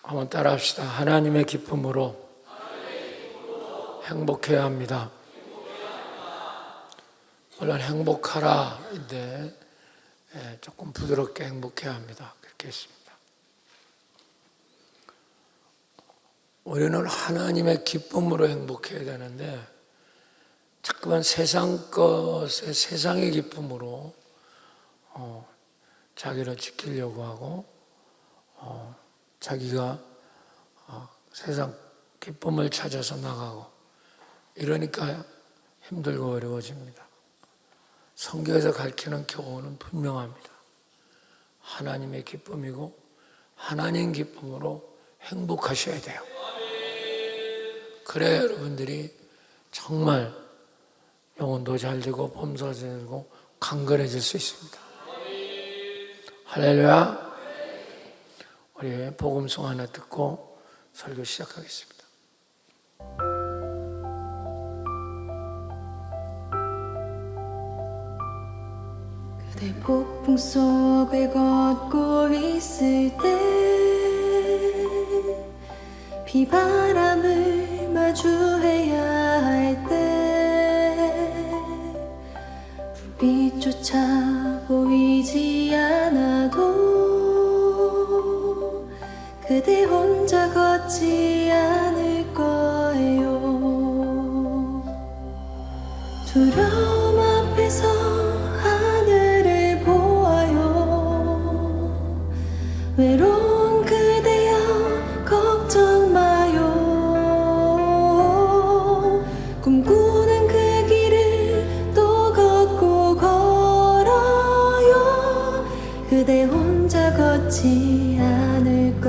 한번 따라합시다. 하나님의 기쁨으로 행복해야 합니다. 물론 행복하라인데 조금 부드럽게 행복해야 합니다. 그렇게 했습니다. 우리는 하나님의 기쁨으로 행복해야 되는데 자꾸만 세상 것에 세상의 기쁨으로 자기를 지키려고 하고 자기가 세상 기쁨을 찾아서 나가고 이러니까 힘들고 어려워집니다. 성경에서 가르치는 교훈은 분명합니다. 하나님의 기쁨이고 하나님 기쁨으로 행복하셔야 돼요. 그래야 여러분들이 정말 영혼도 잘 되고 범사도 잘 되고 강건해질 수 있습니다. 할렐루야. 우리 복음송 하나 듣고 설교 시작하겠습니다. 그대 폭풍 속을 걷고 있을 때 비바람을 마주해야 할 때 불빛조차 보이지 않아도 그대 혼자 걷지 않을 거예요. 두려움 앞에서 하늘을 보아요. 외로운 그대여 걱정 마요. 꿈꾸는 그 길을 또 걷고 걸어요. 그대 혼자 걷지 않을 거예요.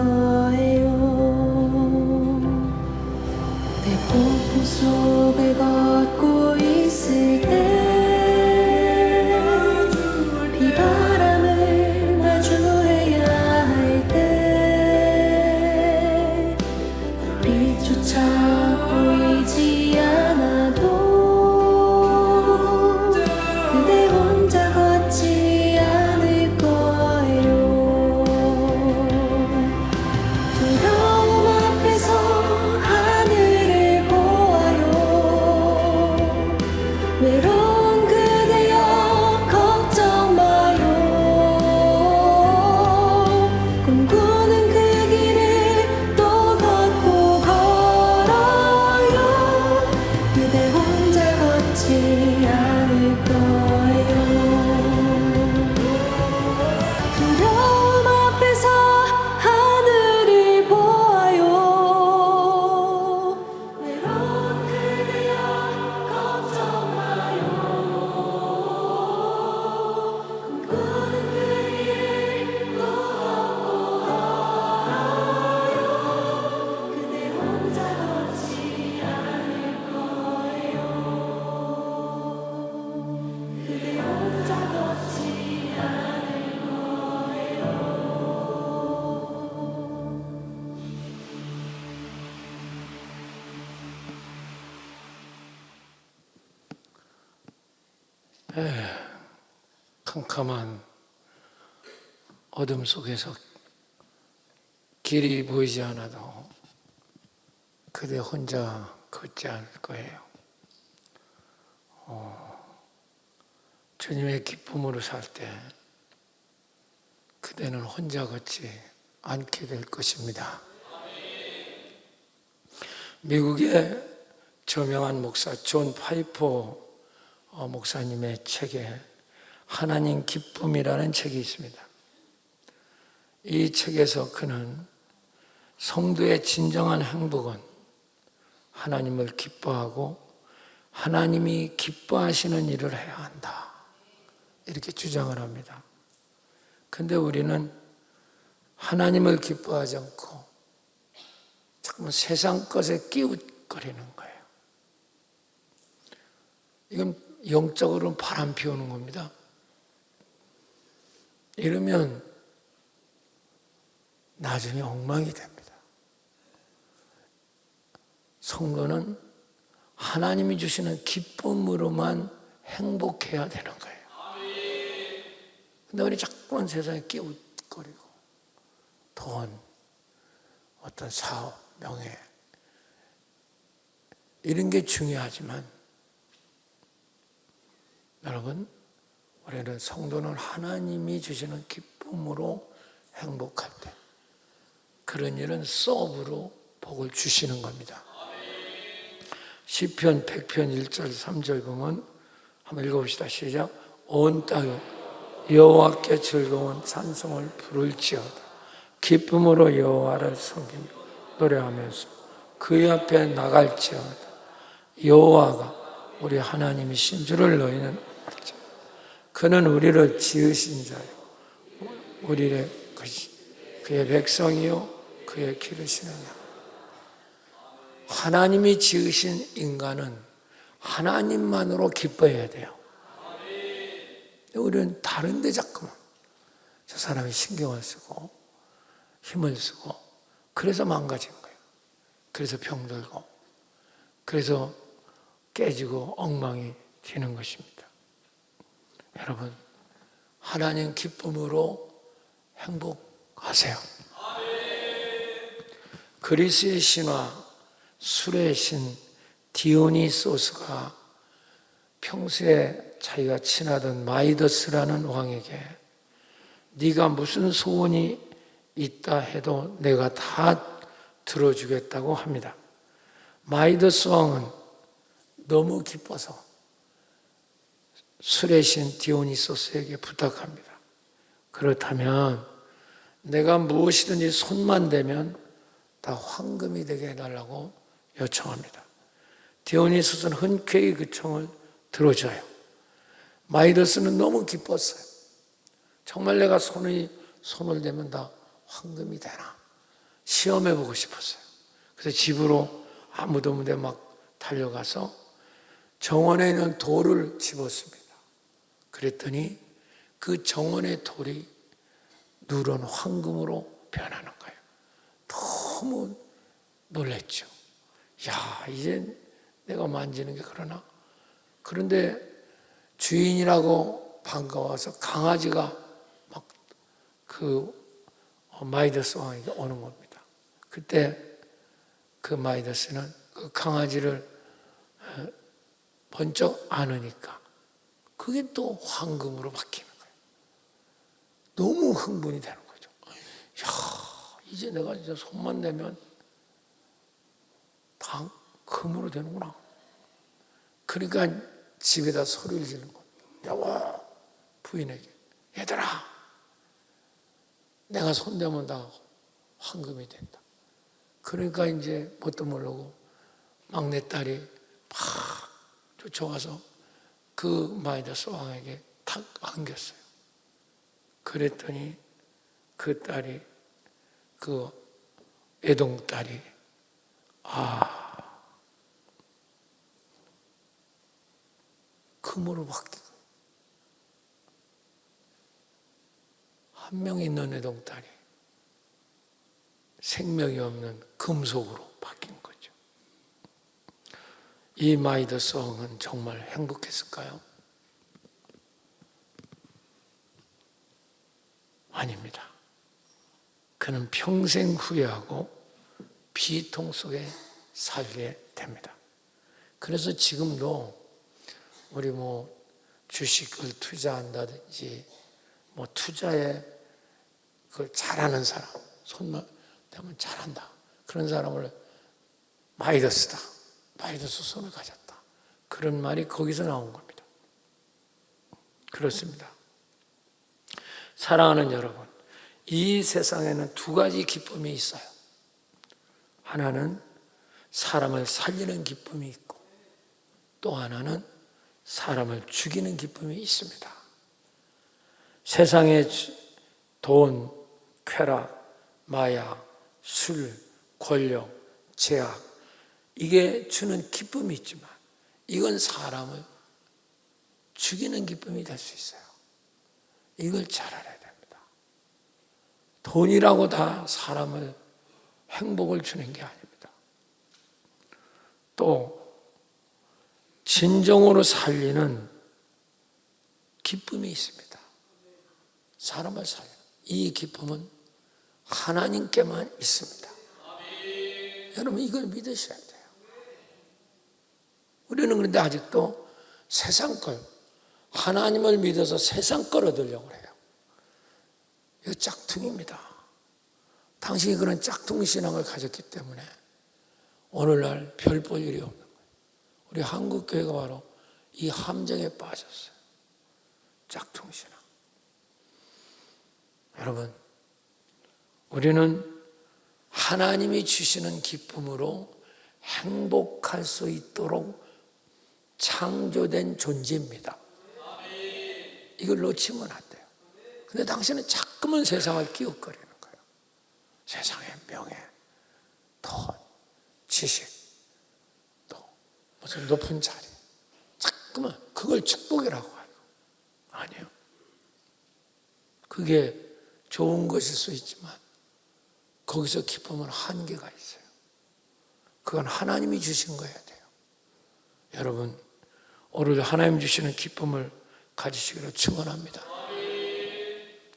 그대 폭풍 속을 걷고 있을 때 비바람을 마주해야 할 때 불빛조차 보이지 않아도 그대 혼자 걷지 않을 거예요. 두려움 앞에서 하늘을 보아요. 외로운 그대여 걱정 마요. 꿈꾸는 그 길을 또 걷고 걸어요. 그대 혼자 걷지 않을 거예요. 두려움 앞에서 하늘을 보아요. 외로운 그대여 걱정 마요. 꿈꾸는 그 길을 또 걷고 걸어요. 그대 혼자 걷지 않을 거예요. 그대 혼자 걷지 않을 거예요. 캄캄한 어둠 속에서 길이 보이지 않아도 그대 혼자 걷지 않을 거예요. 주님의 기쁨으로 살 때 그대는 혼자 걷지 않게 될 것입니다. 미국의 저명한 목사 존 파이퍼 목사님의 책에 하나님 기쁨이라는 책이 있습니다. 이 책에서 그는 성도의 진정한 행복은 하나님을 기뻐하고 하나님이 기뻐하시는 일을 해야 한다. 이렇게 주장을 합니다. 근데 우리는 하나님을 기뻐하지 않고 자꾸만 세상 것에 끼웃거리는 거예요. 이건 영적으로는 바람 피우는 겁니다. 이러면 나중에 엉망이 됩니다. 성도는 하나님이 주시는 기쁨으로만 행복해야 되는 거예요. 근데 우리 자꾸만 세상에 끼웃거리고 돈, 어떤 사업, 명예 이런 게 중요하지만 여러분, 우리는 성도는 하나님이 주시는 기쁨으로 행복할 때 그런 일은 서브로 복을 주시는 겁니다. 시편 100편 1절 3절 보면 한번 읽어봅시다. 시작. 온 땅이 여호와께 즐거운 찬송을 부를지어다. 기쁨으로 여호와를 섬기며 노래하면서 그의 앞에 나갈지어다. 여호와가 우리 하나님이신 줄을 너희는 알자. 그는 우리를 지으신 자요 우리의 것이 그의 백성이요 그의 기르시는 양. 하나님이 지으신 인간은 하나님만으로 기뻐해야 돼요. 우리는 다른 데 자꾸만 저 사람이 신경을 쓰고 힘을 쓰고 그래서 망가진 거예요. 그래서 병들고 그래서 깨지고 엉망이 되는 것입니다. 여러분, 하나님 기쁨으로 행복하세요. 그리스의 신화 술의 신 디오니소스가 평소에 자기가 친하던 마이더스라는 왕에게 네가 무슨 소원이 있다 해도 내가 다 들어주겠다고 합니다. 마이더스 왕은 너무 기뻐서 술의 신 디오니소스에게 부탁합니다. 그렇다면 내가 무엇이든지 손만 대면 다 황금이 되게 해달라고 요청합니다. 디오니소스는 흔쾌히 그 청을 들어줘요. 마이더스는 너무 기뻤어요. 정말 내가 손을 대면 다 황금이 되나 시험해보고 싶었어요. 그래서 집으로 아무도 없는데 막 달려가서 정원에 있는 돌을 집었습니다. 그랬더니 그 정원의 돌이 누런 황금으로 변하는 거예요. 너무 놀랬죠. 야, 이제 내가 만지는 게 그러나? 그런데 주인이라고 반가워서 강아지가 막 그 마이더스 왕에게 오는 겁니다. 그때 그 마이더스는 그 강아지를 번쩍 안으니까 그게 또 황금으로 바뀌는 거예요. 너무 흥분이 되는 거죠. 야, 이제 내가 진짜 손만 내면 다 금으로 되는구나. 그러니까 집에다 소리를 지르는 겁니다. 와, 부인에게. 얘들아, 내가 손대면 다 황금이 된다. 그러니까 이제 뭣도 모르고 막내딸이 막 쫓아와서 그 마이더스 왕에게 탁 안겼어요. 그랬더니 그 딸이, 그 애동딸이, 금으로 바뀌고, 한 명 있는 애동딸이 생명이 없는 금속으로 바뀐 거죠. 이 마이더스 왕은 정말 행복했을까요? 아닙니다. 그는 평생 후회하고 비통 속에 살게 됩니다. 그래서 지금도 우리 주식을 투자한다든지 투자에 그걸 잘하는 사람, 손만 대면 잘한다. 그런 사람을 마이더스다. 마이더스 손을 가졌다. 그런 말이 거기서 나온 겁니다. 그렇습니다. 사랑하는 여러분, 이 세상에는 두 가지 기쁨이 있어요. 하나는 사람을 살리는 기쁨이 있고 또 하나는 사람을 죽이는 기쁨이 있습니다. 세상에 돈, 쾌락, 마약, 술, 권력, 제약 이게 주는 기쁨이 있지만 이건 사람을 죽이는 기쁨이 될 수 있어요. 이걸 잘 알아야 됩니다. 돈이라고 다 사람을 행복을 주는 게 아닙니다. 또 진정으로 살리는 기쁨이 있습니다. 사람을 살리는 이 기쁨은 하나님께만 있습니다. 여러분 이걸 믿으셔야 돼요. 우리는 그런데 아직도 세상 걸, 하나님을 믿어서 세상 걸 얻으려고 해요. 이거 짝퉁입니다. 당신이 그런 짝퉁 신앙을 가졌기 때문에 오늘날 별 볼 일이 없는 거예요. 우리 한국교회가 바로 이 함정에 빠졌어요. 짝퉁 신앙. 여러분, 우리는 하나님이 주시는 기쁨으로 행복할 수 있도록 창조된 존재입니다. 이걸 놓치면 안 돼요. 근데 당신은 자꾸만 세상을 끼웃거리는 거예요. 세상의 명예, 돈, 지식, 또 무슨 높은 자리, 자꾸만 그걸 축복이라고 하고. 아니요. 그게 좋은 것일 수 있지만 거기서 기쁨은 한계가 있어요. 그건 하나님이 주신 거여야 돼요. 여러분, 오늘 하나님 주시는 기쁨을 가지시기를 축원합니다.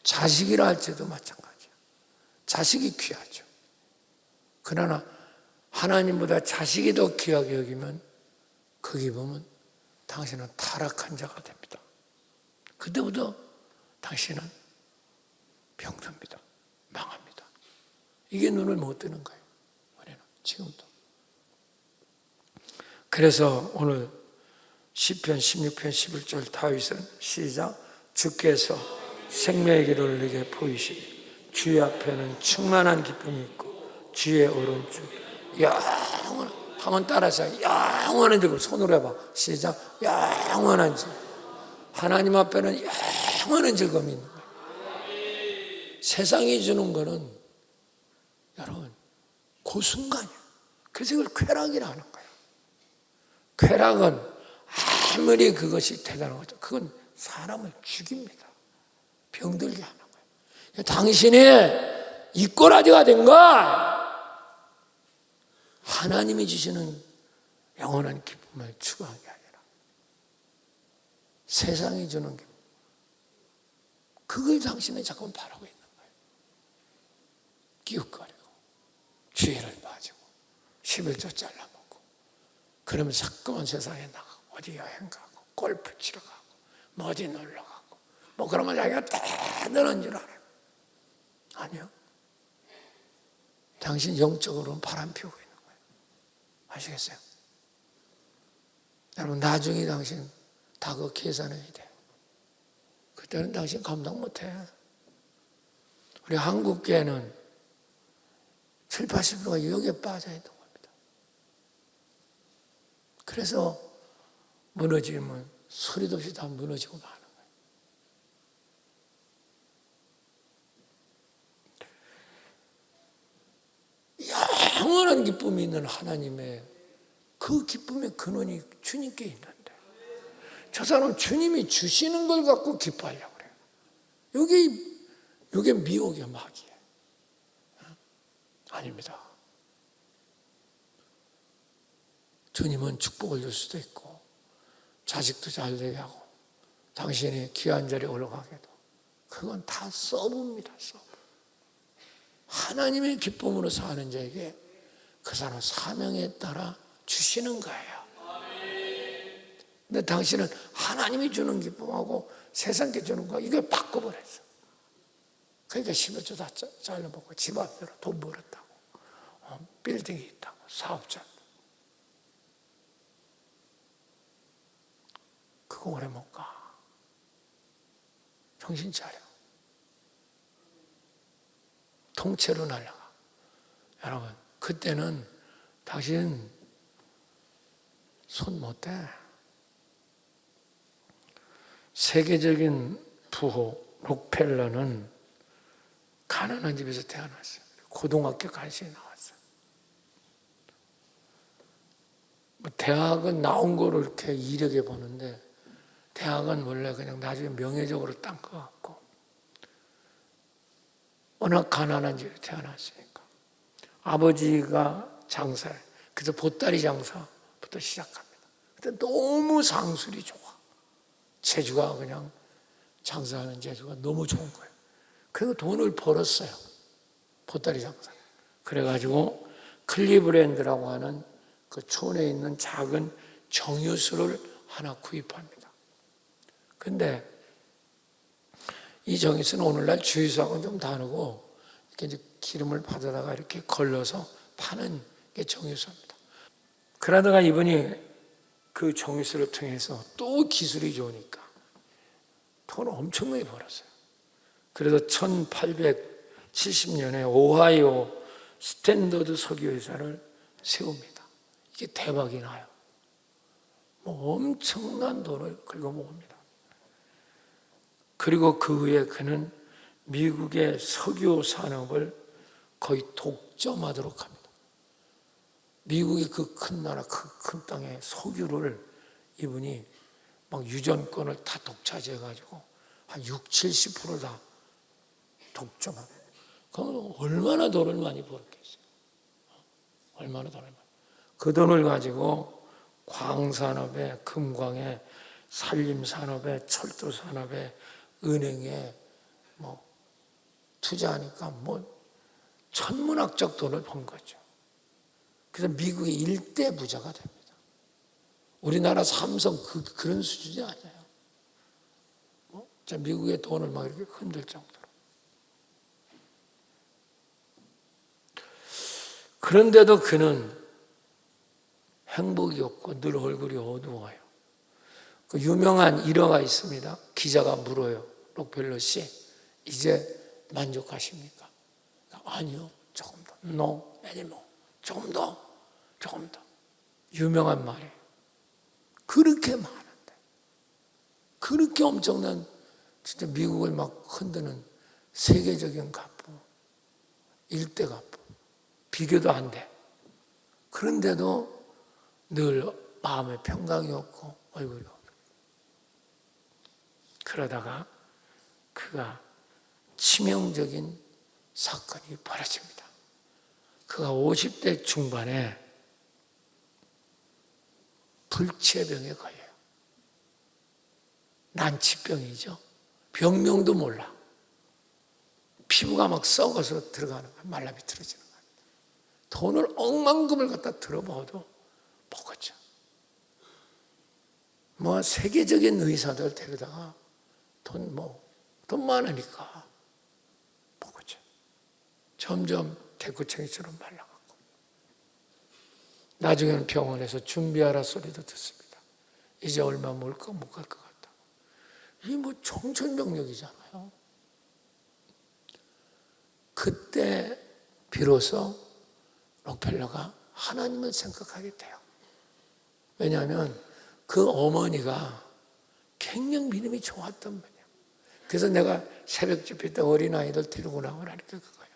자식이라 할지도 마찬가지예요. 자식이 귀하죠. 그러나 하나님보다 자식이 더 귀하게 여기면 그 기쁨은 당신은 타락한 자가 됩니다. 그때부터 당신은 병듭니다. 망합니다. 이게 눈을 못 뜨는 거예요. 우리는 지금도. 그래서 오늘 시편 16편 11절 다윗은 시작. 주께서 생명의 길을 내게 보이시니 주의 앞에는 충만한 기쁨이 있고 주의 오른쪽 영원한, 한번 따라서 영원한 즐거움. 손으로 해봐. 시작. 영원한 즐거움. 하나님 앞에는 영원한 즐거움이 있는 거예요. 세상이 주는 거는 여러분 그 순간이에요. 그래서 이걸 쾌락이라 하는 거예요. 쾌락은 아무리 그것이 대단한 거죠. 그건 사람을 죽입니다. 병들게 하는 거예요. 당신이 이 꼬라지가 된 거 하나님이 주시는 영원한 기쁨을 추구하는 게 아니라 세상이 주는 기쁨, 그걸 당신은 자꾸 바라고 있는 거예요. 기웃거리고 주의를 빠지고 11조 잘라먹고 그러면 자꾸만 세상에 나가고 어디 여행 가고 골프 치러 가고 뭐 어디 놀러 가고 뭐 그러면 자기가 대단한 줄 알아요. 아니요. 당신 영적으로는 바람 피우고 있는 거예요. 아시겠어요? 여러분 나중에 당신 다 그 계산해야 돼요. 그때는 당신 감당 못해. 우리 한국계는 7, 80%가 여기에 빠져 있는 겁니다. 그래서 무너지면 소리도 없이 다 무너지고 마는 거예요. 영원한 기쁨이 있는 하나님의 그 기쁨의 근원이 주님께 있는데 저 사람은 주님이 주시는 걸 갖고 기뻐하려고 그래요. 이게 미혹의 마귀예요. 아닙니다. 주님은 축복을 줄 수도 있고 자식도 잘 되게 하고 당신이 귀한 자리에 올라가게도 그건 다 서브입니다. 서브. 하나님의 기쁨으로 사는 자에게 그 사람 사명에 따라 주시는 거예요. 근데 당신은 하나님이 주는 기쁨하고 세상께 주는 거 이걸 바꿔버렸어. 그러니까 11조 다 잘라먹고 집 앞으로 돈 벌었다고 빌딩이 있다고 사업자 그거 오래 못 가. 정신 차려. 통째로 날아가. 여러분 그때는 당신 손 못 대. 세계적인 부호 록펠러는 가난한 집에서 태어났어요. 고등학교 간신히 나왔어요. 대학은 나온 거로 이렇게 이력에 보는데 대학은 원래 그냥 나중에 명예적으로 딴 것 같고 워낙 가난한 집에 태어났으니까 아버지가 장사해. 그래서 보따리 장사부터 시작합니다. 그때 너무 상술이 좋아. 재주가 그냥 장사하는 재주가 너무 좋은 거예요. 그리고 돈을 벌었어요. 보따리 장사. 그래가지고 클리브랜드라고 하는 그 촌에 있는 작은 정유수를 하나 구입합니다. 근데 이 정유수는 오늘날 주유소하고는 좀 다르고 이렇게 이제 기름을 받아다가 이렇게 걸러서 파는 게 정유수입니다. 그러다가 이분이 그 정유수를 통해서 또 기술이 좋으니까 돈을 엄청나게 벌었어요. 그래서 1870년에 오하이오 스탠더드 석유회사를 세웁니다. 이게 대박이 나요. 뭐 엄청난 돈을 긁어모읍니다. 그리고 그 후에 그는 미국의 석유 산업을 거의 독점하도록 합니다. 미국의 그 큰 나라, 그 큰 땅에 석유를 이분이 막 유전권을 다 독차지해가지고 한 60, 70% 다 독점합니다. 그럼 얼마나 돈을 많이 벌었겠어요? 얼마나 돈을 많이. 그 돈을 가지고 광산업에, 금광에, 산림산업에, 철도산업에, 은행에 뭐 투자하니까 뭐 천문학적 돈을 번 거죠. 그래서 미국의 일대 부자가 됩니다. 우리나라 삼성 그런 수준이 아니에요. 미국의 돈을 막 이렇게 흔들 정도로. 그런데도 그는 행복이 없고 늘 얼굴이 어두워요. 그 유명한 일화가 있습니다. 기자가 물어요. 록펠러 씨, 이제 만족하십니까? 아니요, 조금 더. No, anymore. 조금 더. 유명한 말이에요. 그렇게 많은데, 그렇게 엄청난 진짜 미국을 막 흔드는 세계적인 갑부, 일대 갑부, 비교도 안 돼. 그런데도 늘 마음에 평강이 없고 얼굴이 없고. 그러다가 그가 치명적인 사건이 벌어집니다. 그가 50대 중반에 불치병에 걸려요. 난치병이죠. 병명도 몰라. 피부가 막 썩어서 들어가는 거야. 말라비틀어지는 거야. 돈을 억만금을 갖다 들어봐도 먹었죠. 뭐 세계적인 의사들 데려다가 돈 많으니까 먹었죠. 점점 대구챙이처럼 말라갔고, 나중에는 병원에서 준비하라 소리도 듣습니다. 이제 얼마 못 갈 것 같다. 이게 뭐 청천벽력이잖아요. 그때 비로소 록펠러가 하나님을 생각하게 돼요. 왜냐하면 그 어머니가 굉장히 믿음이 좋았단 말이에요. 그래서 내가 새벽 집회 때 어린아이들 데리고 나오라니까 그거예요.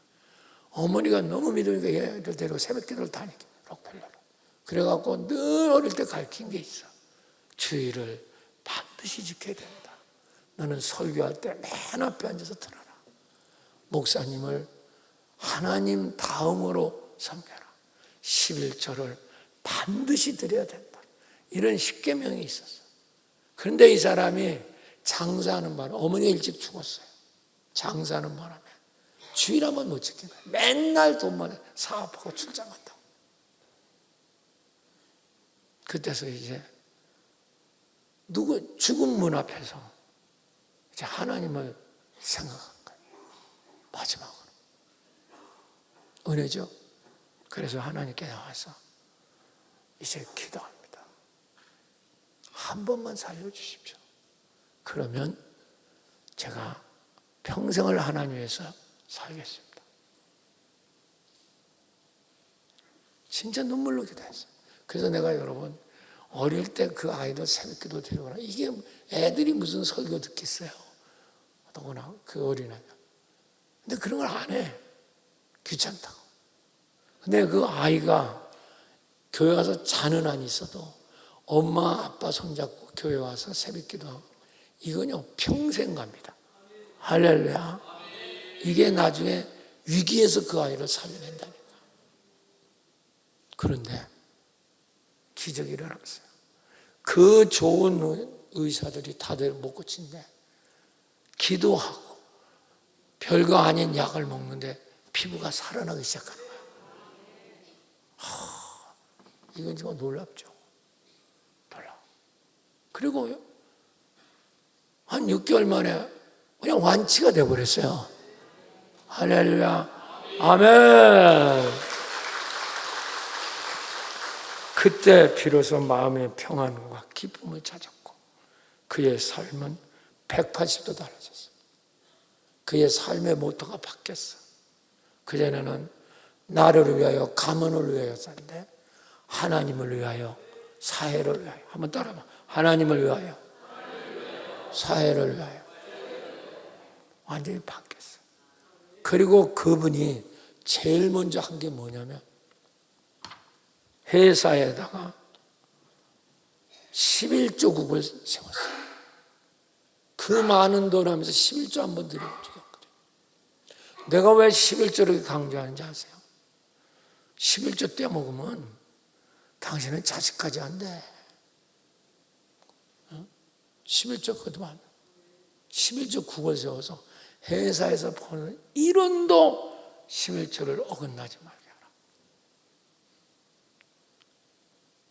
어머니가 너무 믿으니까 얘를 데리고 새벽 기도를 다니게, 록펠러로. 그래갖고 늘 어릴 때 가르친 게 있어. 주의를 반드시 지켜야 된다. 너는 설교할 때 맨 앞에 앉아서 들어라. 목사님을 하나님 다음으로 섬겨라. 11조를 반드시 드려야 된다. 이런 십계명이 있었어. 그런데 이 사람이 장사하는 바람에, 어머니가 일찍 죽었어요. 장사하는 바람에 주일 한번 못 지킨 거예요. 맨날 돈만 사업하고 출장한다고. 그때서 이제 죽은 문 앞에서 이제 하나님을 생각한 거예요. 마지막으로. 은혜죠. 그래서 하나님께 나와서 이제 기도합니다. 한 번만 살려주십시오. 그러면 제가 평생을 하나님 위해서 살겠습니다. 진짜 눈물로 기도했어요. 그래서 내가 여러분 어릴 때 그 아이들 새벽기도 데려오라. 이게 애들이 무슨 설교 듣겠어요. 더구나 그 어린아이가. 근데 그런 걸 안 해. 귀찮다고. 근데 그 아이가 교회 와서 자는 한이 있어도 엄마 아빠 손잡고 교회 와서 새벽기도 하고, 이건요 평생 갑니다. 할렐루야. 이게 나중에 위기에서 그 아이를 살려낸다니까. 그런데 기적이 일어났어요. 그 좋은 의사들이 다들 못 고친데 기도하고 별거 아닌 약을 먹는데 피부가 살아나기 시작하는 거예요. 이건 정말 놀랍죠. 놀라. 그리고 한 6개월 만에 그냥 완치가 되어버렸어요. 할렐루야. 아멘. 그때 비로소 마음의 평안과 기쁨을 찾았고 그의 삶은 180도 달라졌어요. 그의 삶의 모토가 바뀌었어. 그전에는 나를 위하여 가문을 위하여 샀는데 하나님을 위하여 사회를 위하여. 한번 따라봐. 하나님을 위하여 사회를 위하여. 완전히 바뀌었어. 그리고 그분이 제일 먼저 한 게 뭐냐면 회사에다가 11조국을 세웠어요. 그 많은 돈 하면서 11조 한번 드리고 적었거든요. 내가 왜 11조를 강조하는지 아세요? 11조 떼먹으면 당신은 자식까지 안 돼. 11조 그것만 11조 국을 세워서 회사에서 버는 1원도 11조를 어긋나지 말게 하라.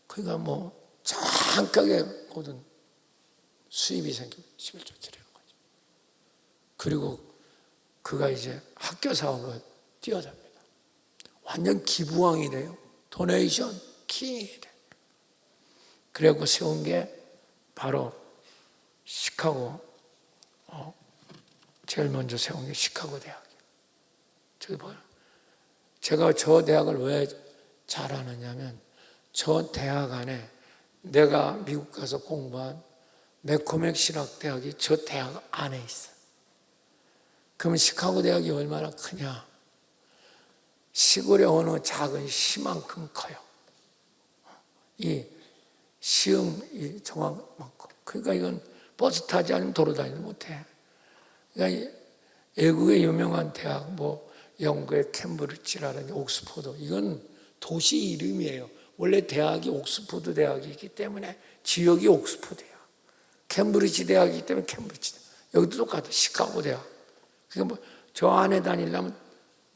그러니까 뭐 정확하게 모든 수입이 생기면 11조 드리는 거죠. 그리고 그가 이제 학교 사업을 뛰어듭니다. 완전 기부왕이 돼요. 도네이션 킹이 돼요. 그래서 세운 게 바로 시카고, 제일 먼저 세운 게 시카고 대학이에요. 저기 봐요. 제가 저 대학을 왜 잘 아느냐면 저 대학 안에 내가 미국 가서 공부한 맥코맥 신학대학이 저 대학 안에 있어요. 그러면 시카고 대학이 얼마나 크냐? 시골의 어느 작은 시만큼 커요. 이 시흥, 이 정확만큼. 그러니까 이건 버스 타지 않으면 도로 다니지 못해. 그러니까 외국의 유명한 대학, 뭐 영국의 캠브리지라든지 옥스퍼드, 이건 도시 이름이에요. 원래 대학이 옥스퍼드 대학이기 때문에 지역이 옥스퍼드야. 캠브리지 대학이기 때문에 캠브리지 대학. 여기도 똑같아. 시카고 대학. 그러니까 뭐 저 안에 다니려면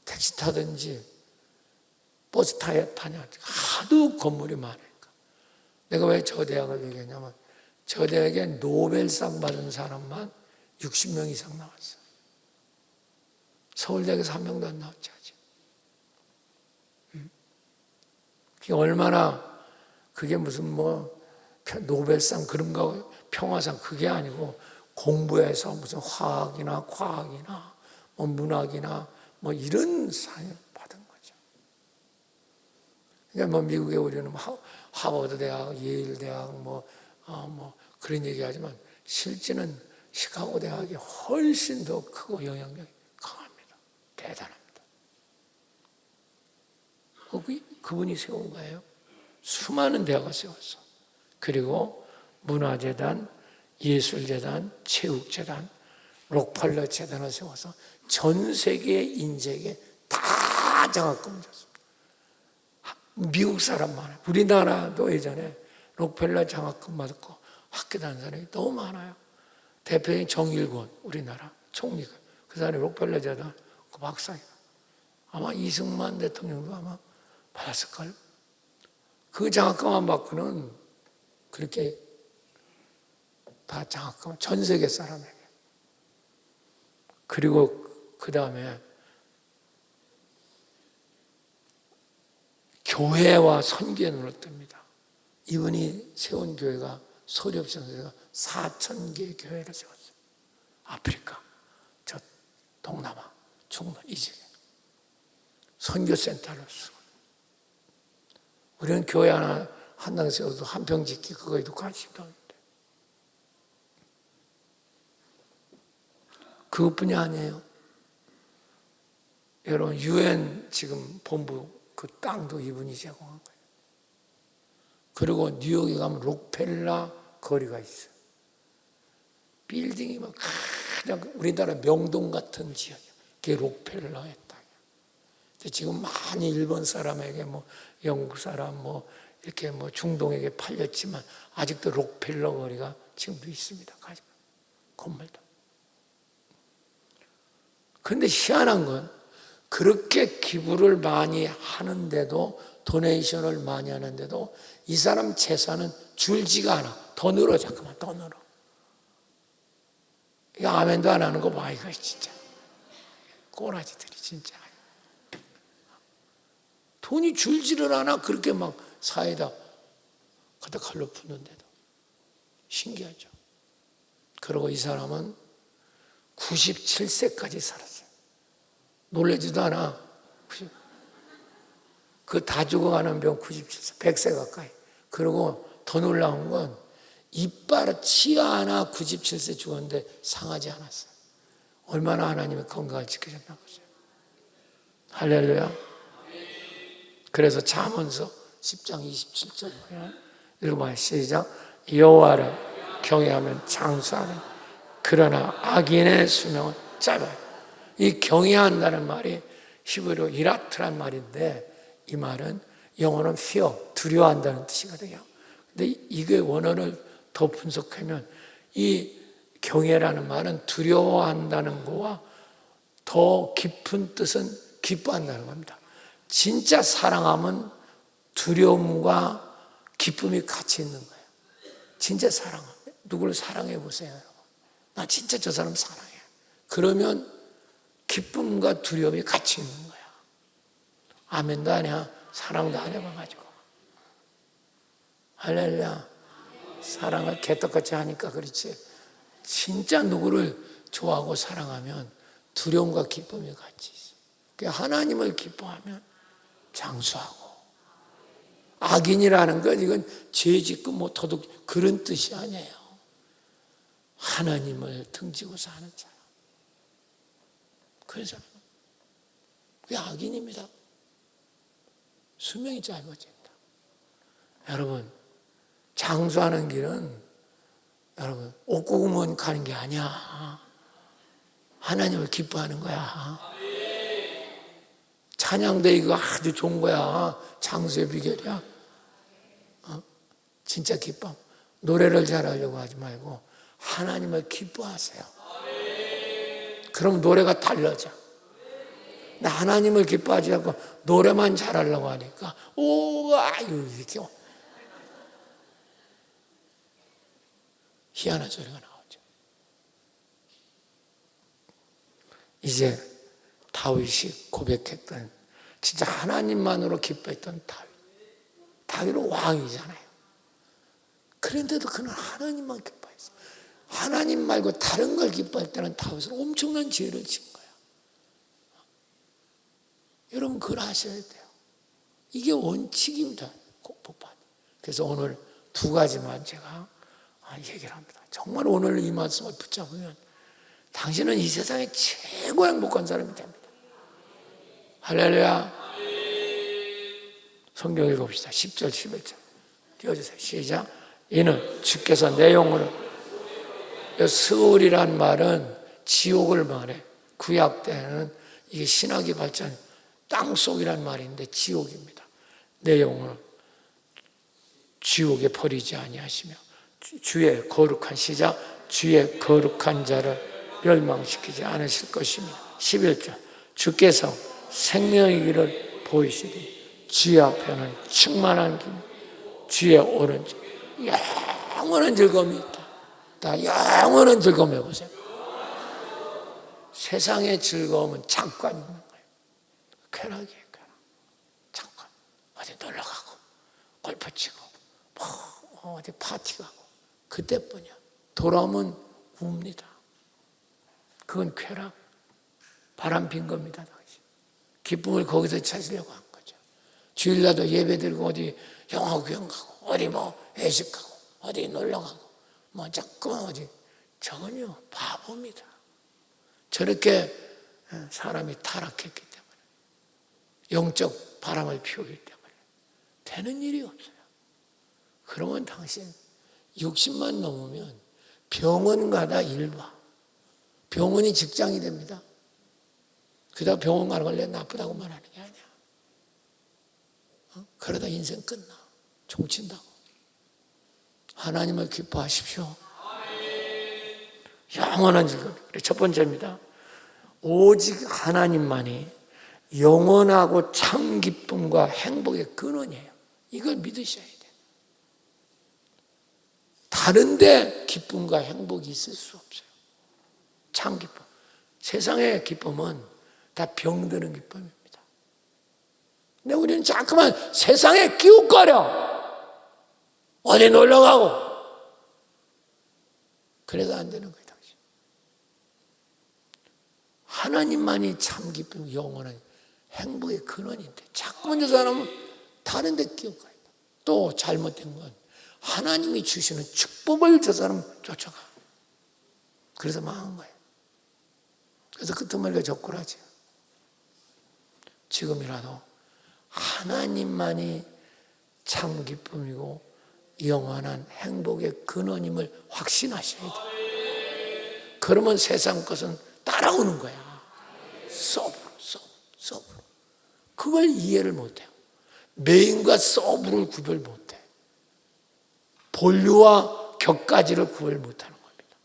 택시 타든지 버스 타냐. 하도 건물이 많으니까. 내가 왜 저 대학을 얘기했냐면 저 대학에 노벨상 받은 사람만 60명 이상 나왔어. 서울대학에서 한 명도 안 나왔지 아직. 그게 얼마나 그게 무슨 뭐 노벨상 그런 거 평화상 그게 아니고 공부해서 무슨 화학이나 과학이나 뭐 문학이나 뭐 이런 상을 받은 거죠. 그러니까 뭐 미국에 우리는 하버드 대학, 예일 대학 뭐 그런 얘기하지만 실제는 시카고 대학이 훨씬 더 크고 영향력이 강합니다. 대단합니다. 그분이 세운 거예요. 수많은 대학을 세웠어. 그리고 문화재단, 예술재단, 체육재단, 록펠러 재단을 세워서 전 세계의 인재에게 다 장학금을 줬습니다. 미국 사람 많아요. 우리나라도 예전에 록펠러 장학금 받고 학교 다니는 사람이 너무 많아요. 대표인 정일권, 우리나라 총리가. 그 사람이 록펠러 재단 그 박사예요. 아마 이승만 대통령도 아마 받았을걸. 그 장학금만 받고는 그렇게 다 장학금 전 세계 사람에게. 그리고 그 다음에 교회와 선교에 눈을 뜹니다. 이분이 세운 교회가 소리 없이 선교가 4,000개의 교회를 세웠어요. 아프리카, 저 동남아, 중동 이 지역에 선교센터를 쓰고. 우리는 교회 하나 한당 세워도 한 평 짓기 그거에도 관심도 없는데. 그것뿐이 아니에요. 여러분 UN 지금 본부 그 땅도 이분이 제공한 거예요. 그리고 뉴욕에 가면 록펠러 거리가 있어요. 빌딩이 막 그냥 우리나라 명동 같은 지역이에요. 그게 록펠러의 땅이에요. 근데 지금 많이 일본 사람에게 뭐 영국 사람 뭐 이렇게 뭐 중동에게 팔렸지만 아직도 록펠러 거리가 지금도 있습니다. 건물도. 그런데 희한한 건 그렇게 기부를 많이 하는데도, 도네이션을 많이 하는데도 이 사람 재산은 줄지가 않아. 더 늘어, 잠깐만, 더 늘어. 이거 아멘도 안 하는 거 봐, 이거 진짜. 꼬라지들이 진짜. 돈이 줄지를 않아. 그렇게 막 사이다 갖다 칼로 푸는데도. 신기하죠. 그리고 이 사람은 97세까지 살았어요. 놀라지도 않아. 그 다 죽어가는 병 97세, 100세 가까이. 그리고 더 놀라운 건 이빨 치아 하나 97세 죽었는데 상하지 않았어요. 얼마나 하나님의 건강을 지키셨나 보세요. 할렐루야. 그래서 잠언서 10장 27절 보면 읽어봐요. 시작. 여호와를 경외하면 장수하는 그러나 악인의 수명은 짧아요. 이 경외한다는 말이 히브리어 이라트란 말인데 이 말은 영어는 fear, 두려워한다는 뜻이거든요. 근데 이게 원어를 더 분석하면 이 경외라는 말은 두려워한다는 거와 더 깊은 뜻은 기뻐한다는 겁니다. 진짜 사랑함은 두려움과 기쁨이 같이 있는 거예요. 진짜 사랑함. 누구를 사랑해 보세요, 여러분. 나 진짜 저 사람 사랑해. 그러면 기쁨과 두려움이 같이 있는 거야. 아멘도 안 해. 사랑도 안 해봐가지고. 할렐루야. 사랑을 개떡같이 하니까 그렇지. 진짜 누구를 좋아하고 사랑하면 두려움과 기쁨이 같이 있어. 그러니까 하나님을 기뻐하면 장수하고. 악인이라는 건 이건 죄 짓고 뭐 도둑 그런 뜻이 아니에요. 하나님을 등지고 사는 사람. 그래서 그게 악인입니다. 수명이 짧아진다. 여러분, 장수하는 길은 여러분 옥고구문 가는 게 아니야. 하나님을 기뻐하는 거야. 찬양대 이거 아주 좋은 거야. 장수의 비결이야. 진짜 기쁨. 노래를 잘하려고 하지 말고 하나님을 기뻐하세요. 그럼 노래가 달라져. 나 하나님을 기뻐하지 않고 노래만 잘하려고 하니까 아유 이렇게 희한한 소리가 나오죠. 이제 다윗이 고백했던 진짜 하나님만으로 기뻐했던 다윗. 다윗은 왕이잖아요. 그런데도 그는 하나님만 기뻐했어요. 하나님 말고 다른 걸 기뻐할 때는 다윗은 엄청난 죄를 진 거야. 여러분 그걸 아셔야 돼요. 이게 원칙입니다. 복판. 그래서 오늘 두 가지만 제가 얘기를 합니다. 정말 오늘 이 말씀을 붙잡으면 당신은 이 세상에 최고 행복한 사람이 됩니다. 할렐루야. 성경 읽어봅시다. 10절 11절 띄워주세요. 시작. 이는 주께서 내 영혼을 스올이란 말은 지옥을 말해. 구약 때는 이게 신학이 발전 땅속이란 말인데 지옥입니다. 내 영혼을 지옥에 버리지 아니하시며 주의 거룩한 시작 주의 거룩한 자를 멸망시키지 않으실 것입니다. 11절 주께서 생명의 길을 보이시니 주의 앞에는 충만한 길 주의 오른쪽 영원한 즐거움이 있다. 다 영원한 즐거움 해보세요. 세상의 즐거움은 잠깐 있는 거예요. 쾌락이에요. 쾌락. 잠깐 어디 놀러 가고 골프 치고 어디 파티 가고 그때뿐이야. 돌아오면 웁니다. 그건 쾌락. 바람 핀 겁니다. 당신. 기쁨을 거기서 찾으려고 한 거죠. 주일날도 예배 드리고 어디 영화 구경 가고 어디 회식 가고 어디 놀러 가고 자꾸만 어디 저건요 바보입니다. 저렇게 사람이 타락했기 때문에 영적 바람을 피우기 때문에 되는 일이 없어요. 그러면 당신 60만 넘으면 병원 가다 일 봐. 병원이 직장이 됩니다. 그러다 병원 가는 걸 내 나쁘다고 말하는 게 아니야. 그러다 인생 끝나. 종친다고. 하나님을 기뻐하십시오. 영원한 즐거움. 첫 번째입니다. 오직 하나님만이 영원하고 참 기쁨과 행복의 근원이에요. 이걸 믿으셔야 돼요. 다른데 기쁨과 행복이 있을 수 없어요. 참 기쁨. 세상의 기쁨은 다 병드는 기쁨입니다. 근데 우리는 자꾸만 세상에 기웃거려. 어디 놀러가고. 그래도 안 되는 거예요, 당신. 하나님만이 참 기쁨, 영원한 행복의 근원인데 자꾸만 저 사람은 다른 데 기웃거려. 또 잘못된 건 하나님이 주시는 축복을 저 사람은 쫓아가. 그래서 망한 거예요. 그래서 끄트머리가 적굴하지. 지금이라도 하나님만이 참 기쁨이고 영원한 행복의 근원임을 확신하셔야 돼요. 그러면 세상 것은 따라오는 거야. 서브로. 그걸 이해를 못해요. 메인과 서브를 구별 못해. 본류와 격가지를 구별 못하는 겁니다.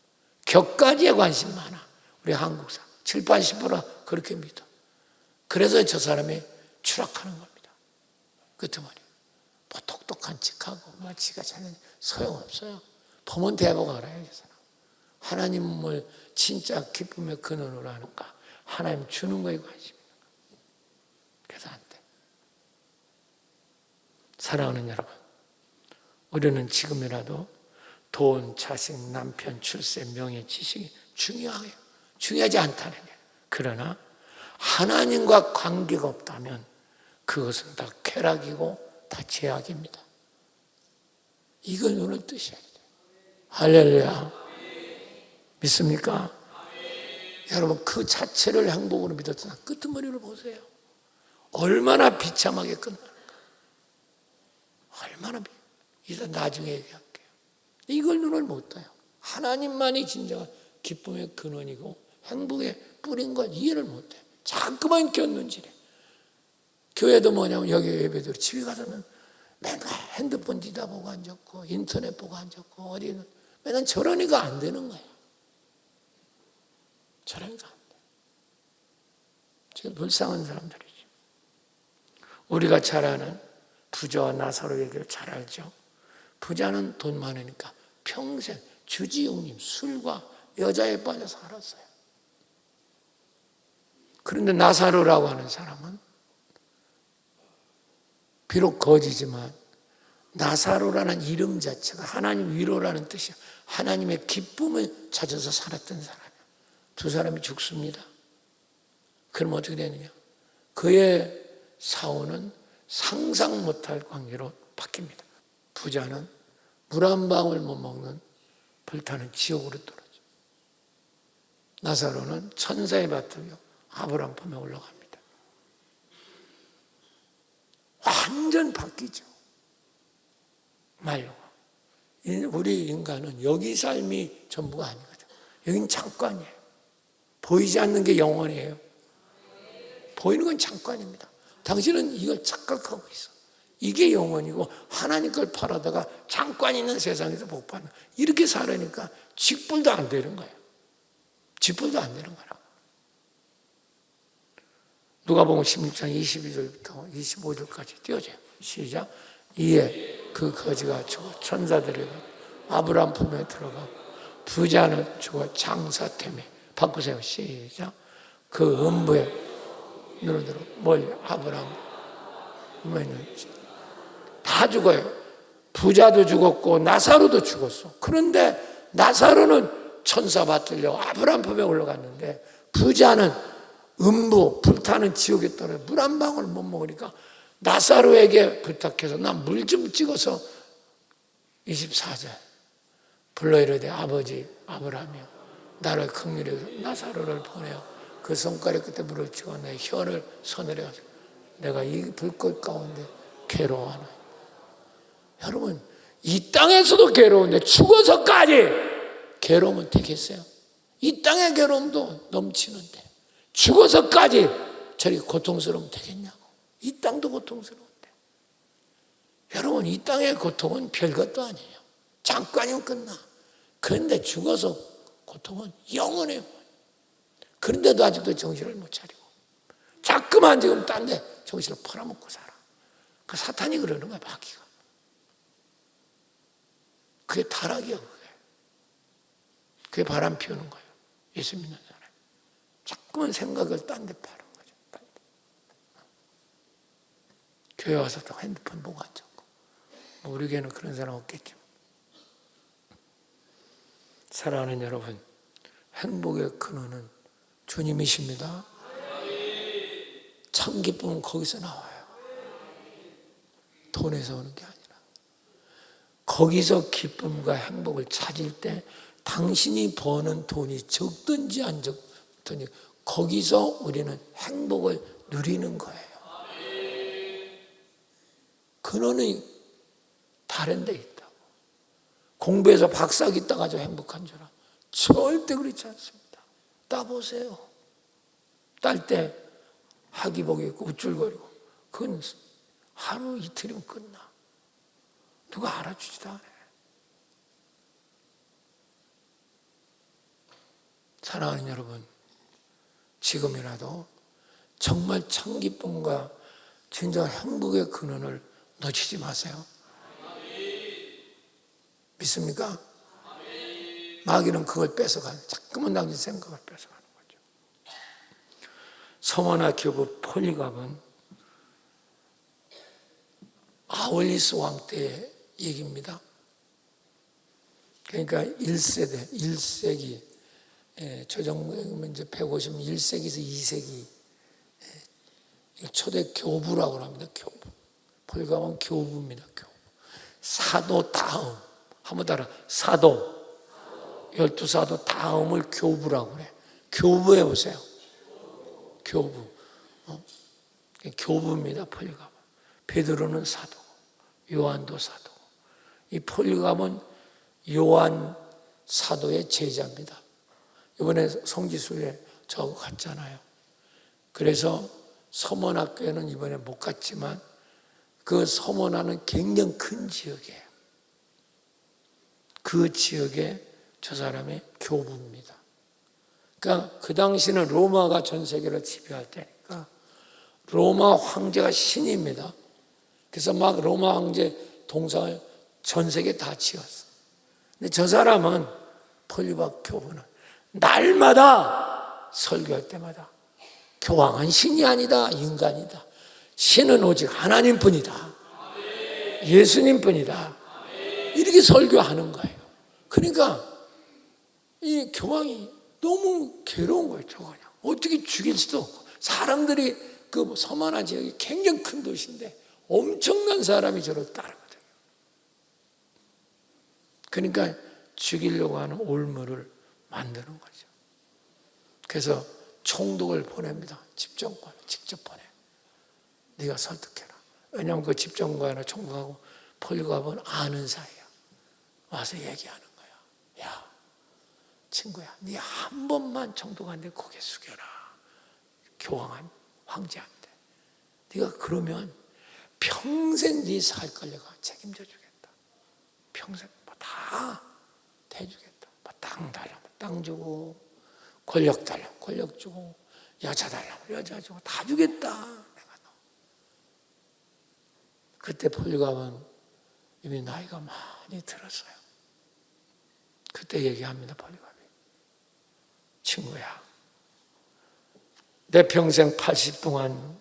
격가지에 관심 많아. 우리 한국 사람 7, 80% 그렇게 믿어. 그래서 저 사람이 추락하는 겁니다. 그때 말이에요. 뭐 똑똑한 척하고 뭐 지가 잘하는 소용없어요. 보면 대복 알아요. 저 사람. 하나님을 진짜 기쁨의 근원으로 하는가, 하나님 주는 거에 관심이 있는 거. 그래서 안 돼. 사랑하는 여러분, 우리는 지금이라도 돈, 자식, 남편, 출세, 명예, 지식이 중요해요. 중요하지 않다는 거예요. 그러나 하나님과 관계가 없다면 그것은 다 쾌락이고 다 죄악입니다. 이걸 눈을 뜨셔야 돼요. 할렐루야. 믿습니까? 여러분, 그 자체를 행복으로 믿었으나 끄트머리를 보세요. 얼마나 비참하게 끝나는가. 얼마나 이제 나중에 얘기할게요. 이걸 눈을 못 떠요. 하나님만이 진정한 기쁨의 근원이고 행복의 뿌린 걸 이해를 못해. 자꾸만 겼는지래. 교회도 뭐냐면 여기 예배드리고 집에 가서는 맨날 핸드폰 뒤다보고 앉았고 인터넷 보고 앉았고 어디는 맨날 저러니까 안 되는 거야. 저러니까 안 돼. 지금 불쌍한 사람들이죠. 우리가 잘 아는 부자와 나사로 얘기를 잘 알죠. 부자는 돈 많으니까 평생 주지용님 술과 여자에 빠져 살았어요. 그런데 나사로라고 하는 사람은 비록 거지지만 나사로라는 이름 자체가 하나님 위로라는 뜻이야. 하나님의 기쁨을 찾아서 살았던 사람이야. 두 사람이 죽습니다. 그럼 어떻게 되느냐? 그의 사원은 상상 못할 관계로 바뀝니다. 부자는 물 한 방울 못 먹는 불타는 지옥으로 떨어져. 나사로는 천사의 밭으로 아브라함 품에 올라갑니다. 완전 바뀌죠. 말로가. 우리 인간은 여기 삶이 전부가 아니거든. 여긴 잠깐이에요. 보이지 않는 게 영원이에요. 보이는 건 잠깐입니다. 당신은 이걸 착각하고 있어. 이게 영원이고 하나님 걸 팔아다가 잠깐 있는 세상에서 복 받는. 이렇게 살으니까 직불도 안 되는 거예요. 직불도 안 되는 거라고. 누가복음 16장 22절부터 25절까지 띄워줘요. 시작. 이에 그 거지가 죽어 천사들이 아브라함 품에 들어가고 부자는 죽어 장사템에 바꾸세요. 시작. 그 음부에 눈을 들어 멀리 아브라함 품에 있는 다 죽어요. 부자도 죽었고 나사로도 죽었어. 그런데 나사로는 천사 받들려 아브라함 품에 올라갔는데 부자는 음부 불타는 지옥에 떨어져 물 한 방울 못 먹으니까 나사로에게 부탁해서 나 물 좀 찍어서 24절 불러 이르되 아버지 아브라함이여 나를 긍휼히 여기서 나사로를 보내어 그 손가락 끝에 물을 찍어 내 혀를 서늘해 가지고 내가 이 불꽃 가운데 괴로워하나. 여러분 이 땅에서도 괴로운데 죽어서까지 괴로우면 되겠어요? 이 땅의 괴로움도 넘치는데 죽어서까지 저렇게 고통스러우면 되겠냐고. 이 땅도 고통스러운데. 여러분 이 땅의 고통은 별것도 아니에요. 잠깐이면 끝나. 그런데 죽어서 고통은 영원해요. 그런데도 아직도 정신을 못 차리고 따끔한 지금 딴 데 정신을 팔아먹고 살아. 그 사탄이 그러는 거야, 마귀가. 그게 타락이야, 그게. 그게 바람 피우는 거예요. 예수 믿는 사람. 자꾸만 생각을 딴 데 파는 거죠. 딴 데. 교회 와서 또 핸드폰 보고 앉았고. 우리 교회는 그런 사람 없겠지만. 사랑하는 여러분, 행복의 근원은 주님이십니다. 참 기쁨은 거기서 나와요. 돈에서 오는 게 아니라. 거기서 기쁨과 행복을 찾을 때 당신이 버는 돈이 적든지 안 적든지 거기서 우리는 행복을 누리는 거예요. 근원이 다른 데 있다고. 공부해서 박사학위 따가지고 행복한 줄 알아. 절대 그렇지 않습니다. 따보세요. 딸 때 학위복이 있고 우쭐거리고 그건 하루 이틀이면 끝나. 누가 알아주지도 않아요. 사랑하는 여러분, 지금이라도 정말 참 기쁨과 진정 행복의 근원을 놓치지 마세요. 믿습니까? 마귀는 그걸 뺏어가요. 자꾸만 당신 생각을 뺏어가는 거죠. 서머나 교부 폴리갑은 아울리스 왕 때의 얘기입니다. 그러니까 1세기, 저 정도면 이제 151세기에서 2세기, 초대 교부라고 합니다. 교부. 폴리갑은 교부입니다. 교부. 사도 다음. 한번 따라. 사도. 12사도 다음을 교부라고 그래. 교부해 보세요. 교부. 교부입니다. 폴리갑은. 베드로는 사도. 요한도 사도. 이 폴리갑은 요한 사도의 제자입니다. 이번에 성지순례 저하고 갔잖아요. 그래서 서머나교회는 이번에 못 갔지만 그 서머나는 굉장히 큰 지역이에요. 그 지역에 저 사람이 교부입니다. 그러니까 그 당시는 로마가 전 세계를 지배할 때니까 로마 황제가 신입니다. 그래서 막 로마 황제 동상을 전 세계에 다 지었어. 근데 저 사람은 폴리갑 교부는 날마다 설교할 때마다 교황은 신이 아니다, 인간이다. 신은 오직 하나님뿐이다. 예수님뿐이다. 이렇게 설교하는 거예요. 그러니까 이 교황이 너무 괴로운 거예요. 저거 그냥 어떻게 죽일 수도 없고 사람들이 그 서머나 지역이 굉장히 큰 도시인데 엄청난 사람이 저를 따르거든요. 그러니까 죽이려고 하는 올무를 만드는 거죠. 그래서 총독을 보냅니다. 집정관을 직접 보내. 네가 설득해라. 왜냐하면 그 집정관이나 총독하고 폴리갑은 아는 사이야. 와서 얘기하는 거야. 야, 친구야, 네 한 번만 총독한테 고개 숙여라. 교황한 황제한테. 네가 그러면 평생 네 살 걸 내가 책임져 주겠다. 평생 뭐 다 대주겠다. 뭐 땅 달라면 땅 주고, 권력 달라면 권력 주고, 여자 달라면 여자 주고 다 주겠다. 내가 너. 그때 폴리갑은 이미 나이가 많이 들었어요. 그때 얘기합니다. 폴리갑이. 친구야, 내 평생 80 동안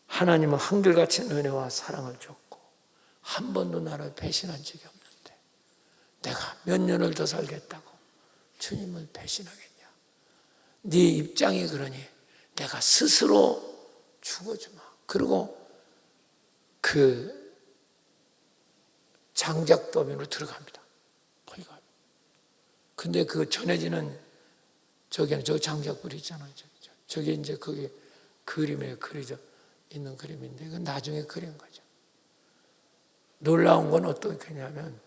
하나님은 한결같이 은혜와 사랑을 줬고 한 번도 나를 배신한 적이 없는데 내가 몇 년을 더 살겠다고 주님을 배신하겠냐. 네 입장이 그러니 내가 스스로 죽어주마. 그리고 그 장작더미로 들어갑니다. 폴리갑. 근데 그 전해지는 저기는 저 장작불이 있잖아요. 저게 이제 거기 그림에 그려져 있는 그림인데 그건 나중에 그린 거죠. 놀라운 건 어떤 거냐면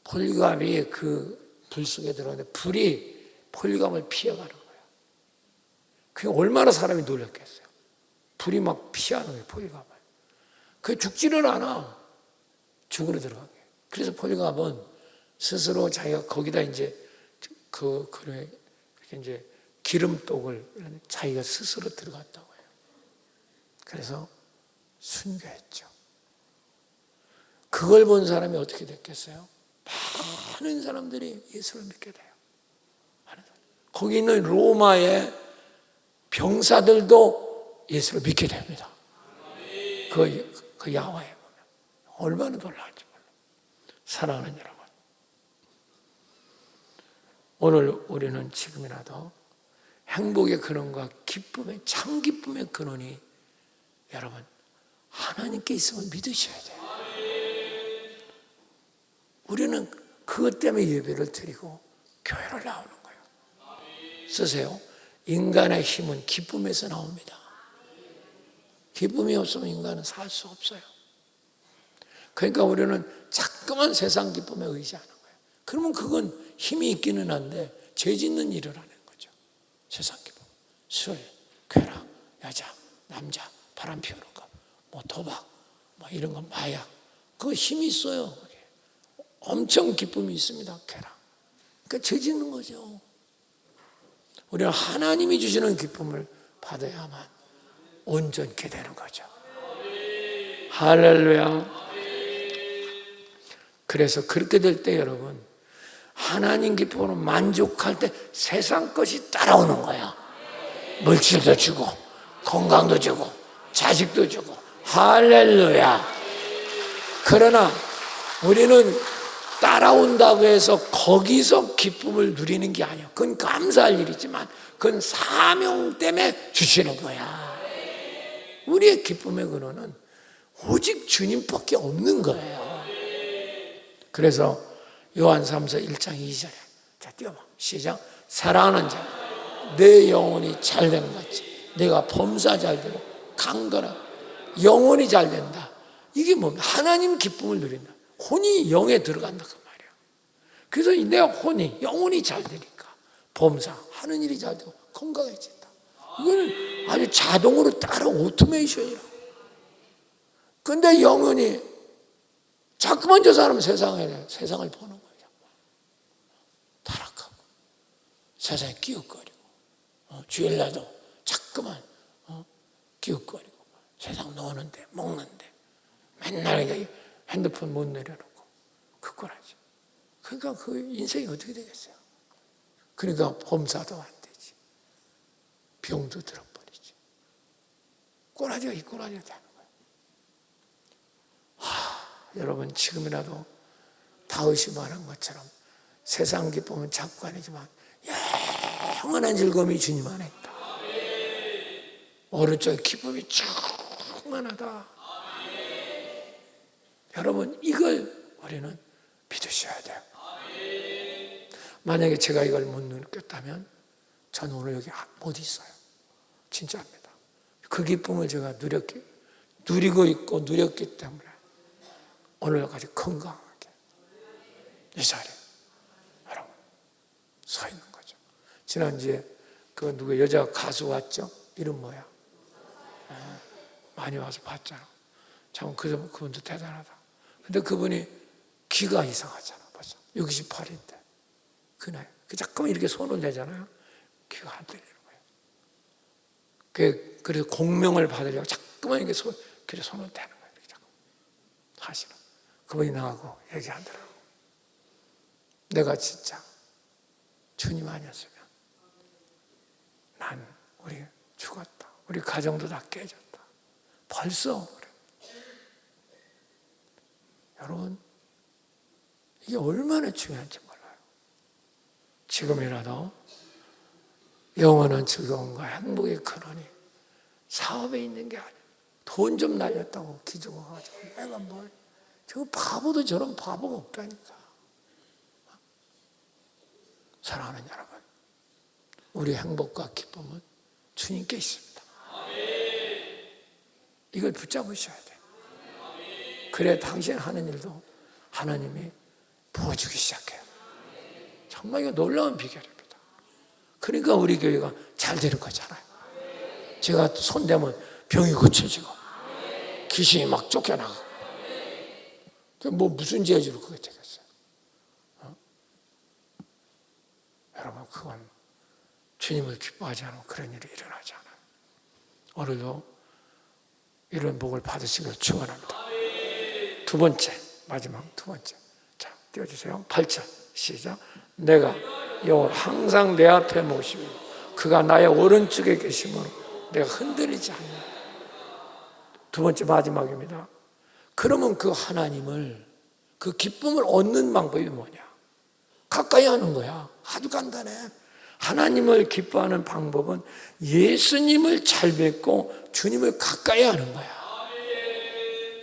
폴리갑이 그 불 속에 들어가는데 불이 폴리갑을 피해가는 거예요. 그게 얼마나 사람이 놀랐겠어요. 불이 막 피하는 거예요. 폴리갑을. 그게 죽지는 않아. 죽으러 들어가게. 그래서 폴리갑은 스스로 자기가 거기다 이제 그 그림에 이제 기름독을 자기가 스스로 들어갔다고 해요. 그래서 순교했죠. 그걸 본 사람이 어떻게 됐겠어요? 많은 사람들이 예수를 믿게 돼요. 거기 있는 로마의 병사들도 예수를 믿게 됩니다. 그 야화에 보면 얼마나 놀라운지 몰라요. 사랑하는 여러분, 오늘 우리는 지금이라도 행복의 근원과 기쁨의 참 기쁨의 근원이 여러분 하나님께 있음을 믿으셔야 돼요. 우리는 그것 때문에 예배를 드리고 교회를 나오는 거예요. 쓰세요. 인간의 힘은 기쁨에서 나옵니다. 기쁨이 없으면 인간은 살 수 없어요. 그러니까 우리는 자꾸만 세상 기쁨에 의지하는 거예요. 그러면 그건 힘이 있기는 한데 죄 짓는 일을 하는 거죠. 세상 기쁨, 술, 쾌락, 여자, 남자, 바람 피우는 거, 뭐 도박, 뭐 이런 거, 마약, 그거 힘이 있어요. 엄청 기쁨이 있습니다. 쾌락. 그러니까 죄 짓는 거죠. 우리는 하나님이 주시는 기쁨을 받아야만 온전케 되는 거죠. 할렐루야. 그래서 그렇게 될 때 여러분, 하나님 기쁨으로 만족할 때 세상 것이 따라오는 거야. 물질도 주고 건강도 주고 자식도 주고. 할렐루야. 그러나 우리는 따라온다고 해서 거기서 기쁨을 누리는 게 아니에요. 그건 감사할 일이지만 그건 사명 때문에 주시는 거야. 우리의 기쁨의 근원은 오직 주님밖에 없는 거예요. 그래서 요한 3서 1장 2절에 자 띄워봐. 시작. 사랑하는 자, 내 영혼이 잘된 것 같이 내가 범사 잘되고 강건하 영혼이 잘된다. 이게 뭡니까? 하나님 기쁨을 누린다. 혼이 영에 들어간다 그 말이야. 그래서 내가 혼이 영혼이 잘 되니까 범사 하는 일이 잘 되고 건강해진다. 이거는 아주 자동으로 따라 오토메이션이라. 근데 영혼이 자꾸만 저 사람은 세상을 보는 거예요. 타락하고 세상에 끼웃거리고 주일날도 자꾸만 끼웃거리고 세상 노는데 먹는데 맨날 핸드폰 못 내려놓고 그걸 하지. 그러니까 그 인생이 어떻게 되겠어요? 그러니까 범사도 안 되지. 병도 들어버리지. 꼬라지가 이 꼬라지가 되는 거예요. 여러분 지금이라도 다윗이 말한 것처럼 세상 기쁨은 잠깐이지만 영원한 즐거움이 주님 안에 있다. 오른쪽에 기쁨이 충만하다. 여러분 이걸 우리는 믿으셔야 돼요. 만약에 제가 이걸 못 느꼈다면 저는 오늘 여기 못 있어요. 진짜입니다. 그 기쁨을 제가 누리고 있고 누렸기 때문에 오늘까지 건강하게 이 자리에 여러분 서 있는 거죠. 지난주에 그 누구 여자 가수 왔죠? 이름 뭐야? 많이 와서 봤잖아. 참 그분도 대단하다. 근데 그분이 귀가 이상하잖아. 벌써 68인데 그날 자꾸만 이렇게 손을 내잖아요. 귀가 안 들리는 거예요. 그래서 공명을 받으려고 자꾸만 이렇게 손을 대는 거예요. 이렇게 자꾸 하시는. 그분이 나하고 얘기하더라고. 내가 진짜 주님 아니었으면 우리 죽었다. 우리 가정도 다 깨졌다. 벌써 그래. 여러분 이게 얼마나 중요한지 몰라요. 지금이라도 영원한 즐거움과 행복의 근원이 사업에 있는 게 아니에요. 돈 좀 날렸다고 기죽어 가지고 내가 저 바보도 저런 바보가 없다니까. 사랑하는 여러분, 우리 행복과 기쁨은 주님께 있습니다. 이걸 붙잡으셔야 돼요. 그래 당신 하는 일도 하나님이 부어주기 시작해요. 정말 이거 놀라운 비결입니다. 그러니까 우리 교회가 잘 되는 거잖아요. 제가 손대면 병이 고쳐지고 귀신이 막 쫓겨나고 뭐 무슨 재주로 그게 되겠어요? 여러분 그건 주님을 기뻐하지 않으면 그런 일이 일어나지 않아요. 오늘도 이런 복을 받으시기를 축원합니다. 두 번째, 마지막 두 번째. 자, 띄워주세요. 8절 시작. 내가 여호와를 항상 내 앞에 모시고 그가 나의 오른쪽에 계심으로 내가 흔들리지 않는다. 두 번째 마지막입니다. 그러면 그 하나님을, 그 기쁨을 얻는 방법이 뭐냐? 가까이 하는 거야. 아주 간단해. 하나님을 기뻐하는 방법은 예수님을 잘 뵙고 주님을 가까이 하는 거야.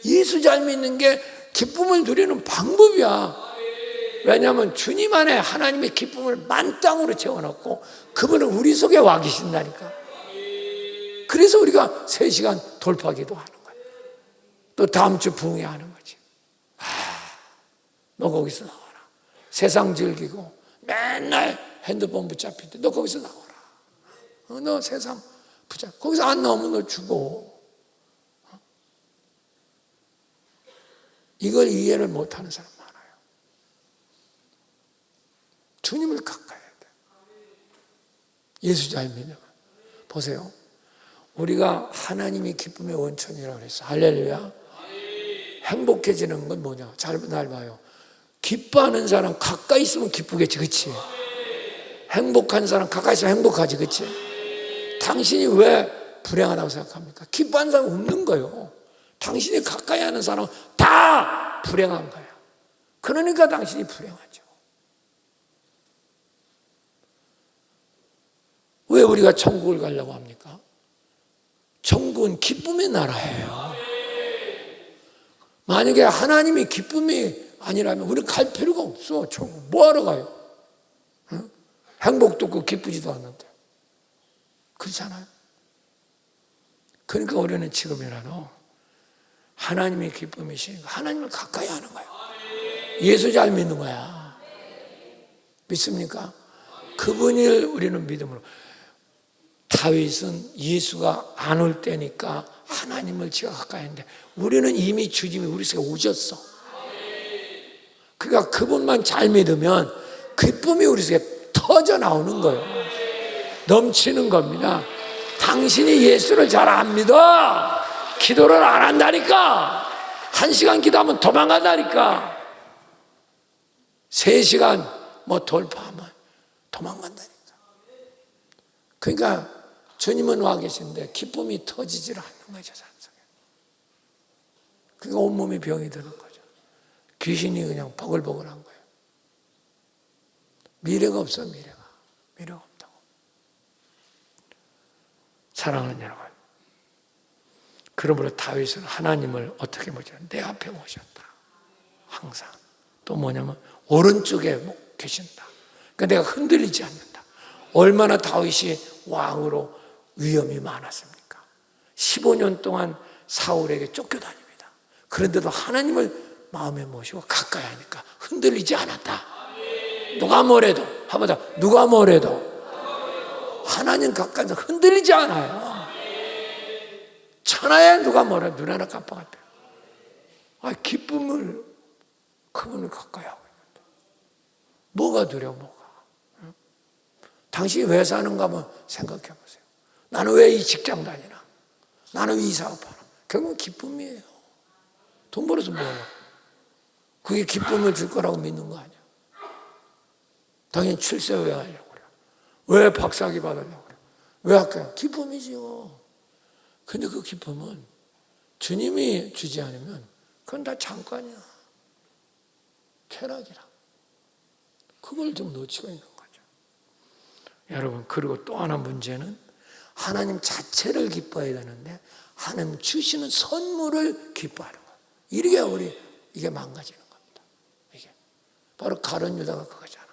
예수 잘 믿는 게 기쁨을 누리는 방법이야. 왜냐하면 주님 안에 하나님의 기쁨을 만땅으로 채워놓고 그분은 우리 속에 와 계신다니까. 그래서 우리가 3시간 돌파기도 하는 거야. 또 다음 주 부흥회하는 거지. 너 거기서 나와라. 세상 즐기고 맨날 핸드폰 붙잡힐 때 너 거기서 나와라. 너 세상 붙잡, 거기서 안 나오면 너 죽어. 이걸 이해를 못하는 사람 많아요. 주님을 가까이 해야 돼. 예수 잘 믿으면. 보세요. 우리가 하나님이 기쁨의 원천이라고 그랬어. 할렐루야. 행복해지는 건 뭐냐? 날 봐요. 기뻐하는 사람 가까이 있으면 기쁘겠지, 그치? 행복한 사람 가까이 있으면 행복하지, 그치? 당신이 왜 불행하다고 생각합니까? 기뻐하는 사람 없는 거예요. 당신이 가까이 하는 사람은 다 불행한 거야. 그러니까 당신이 불행하죠. 왜 우리가 천국을 가려고 합니까? 천국은 기쁨의 나라예요. 만약에 하나님이 기쁨이 아니라면 우리는 갈 필요가 없어. 천국 뭐하러 가요? 응? 행복도 없고 기쁘지도 않는데. 그렇잖아요. 그러니까 우리는 지금이라도 하나님의 기쁨이시니까 하나님을 가까이 하는 거야. 예수 잘 믿는 거야. 믿습니까? 그분을 우리는 믿음으로. 다윗은 예수가 안 올 때니까 하나님을 지가 가까이 했는데 우리는 이미 주님이 우리 속에 오셨어. 그러니까 그분만 잘 믿으면 기쁨이 우리 속에 터져 나오는 거예요. 넘치는 겁니다. 당신이 예수를 잘 안 믿어. 기도를 안 한다니까. 1시간 기도하면 도망간다니까. 3시간 뭐 돌파하면 도망간다니까. 그러니까 주님은 와 계신데 기쁨이 터지질 않는 거죠, 삶 속에. 그러니까 온몸이 병이 드는 거죠. 귀신이 그냥 버글버글한 거예요. 미래가 없어, 미래가 없다고. 사랑하는 여러분, 그러므로 다윗은 하나님을 어떻게 모셨냐? 내 앞에 모셨다. 항상. 또 뭐냐면 오른쪽에 계신다. 그러니까 내가 흔들리지 않는다. 얼마나 다윗이 왕으로 위험이 많았습니까? 15년 동안 사울에게 쫓겨다닙니다. 그런데도 하나님을 마음에 모시고 가까이 하니까 흔들리지 않았다. 누가 뭐래도, 한번 더, 누가 뭐래도 하나님 가까이서 흔들리지 않아요. 천하에 누가 뭐래도 눈 하나 깜빡할 때 기쁨을 그분을 가까이 하고 있는데 뭐가 두려워, 뭐가? 당신이 왜 사는가 한번 생각해 보세요. 나는 왜 이 직장 다니나? 나는 왜 이 사업하나? 결국은 기쁨이에요. 돈 벌어서 뭐하려고? 그게 기쁨을 줄 거라고 믿는 거 아니야? 당연히 출세 왜 하려고 그래? 왜 박사학위 받으려고 그래? 왜 학교야? 기쁨이지요. 근데 그 기쁨은 주님이 주지 않으면 그건 다 잠깐이야. 쾌락이라. 그걸 좀 놓치고 있는 거죠. 여러분, 그리고 또 하나 문제는 하나님 자체를 기뻐해야 되는데 하나님 주시는 선물을 기뻐하는 거예요. 이게 망가지는 겁니다. 이게 바로 가룟 유다가 그거잖아.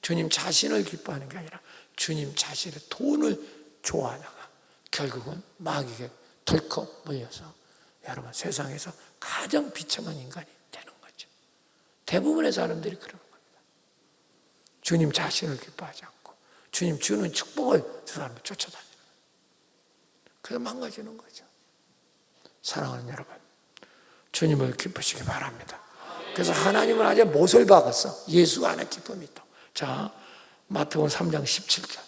주님 자신을 기뻐하는 게 아니라 주님 자신의 돈을 좋아하다가 결국은 마귀에게 덜컥 물려서 여러분 세상에서 가장 비참한 인간이 되는 거죠. 대부분의 사람들이 그러는 겁니다. 주님 자신을 기뻐하지 않고 주님 주는 축복을 저 사람을 쫓아다니는 거예요. 그래서 망가지는 거죠. 사랑하는 여러분, 주님을 기쁘시기 바랍니다. 그래서 하나님은 아주 못을 박았어. 예수가 안에 기쁨이 있다. 자, 마태복음 3장 17절.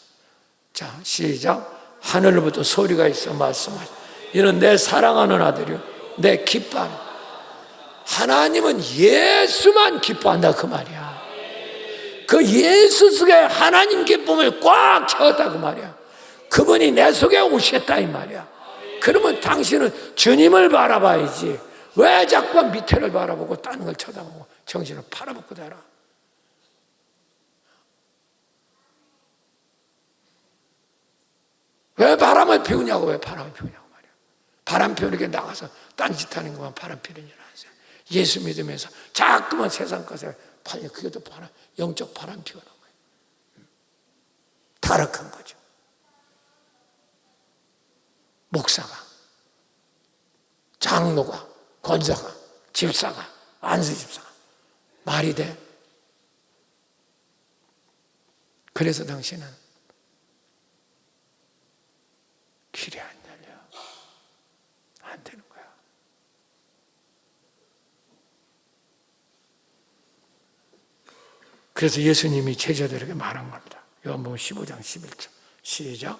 자, 시작. 하늘로부터 소리가 있어 말씀하시. 이는 내 사랑하는 아들이요 내 기뻐하는. 하나님은 예수만 기뻐한다 그 말이야. 그 예수 속에 하나님 기쁨을 꽉 채웠다 그 말이야. 그분이 내 속에 오셨다 이 말이야. 그러면 당신은 주님을 바라봐야지. 왜 자꾸 밑에를 바라보고 다른 걸 쳐다보고 정신을 팔아먹고 살아. 왜 바람을 피우냐고. 왜 바람을 피우냐고 말이야. 바람 피우는 게 나가서 딴짓하는 것만 바람 피우는 줄 아세요. 예수 믿으면서 자꾸만 세상 것에 팔려. 그게 또 바람, 영적 바람 피우는 거예요. 타락한 거죠. 목사가, 장로가, 권사가, 집사가, 안수집사가 말이 돼? 그래서 당신은 길이 안 열려. 안 되는 거야. 그래서 예수님이 제자들에게 말한 겁니다. 요한복음 15장 11절 시작.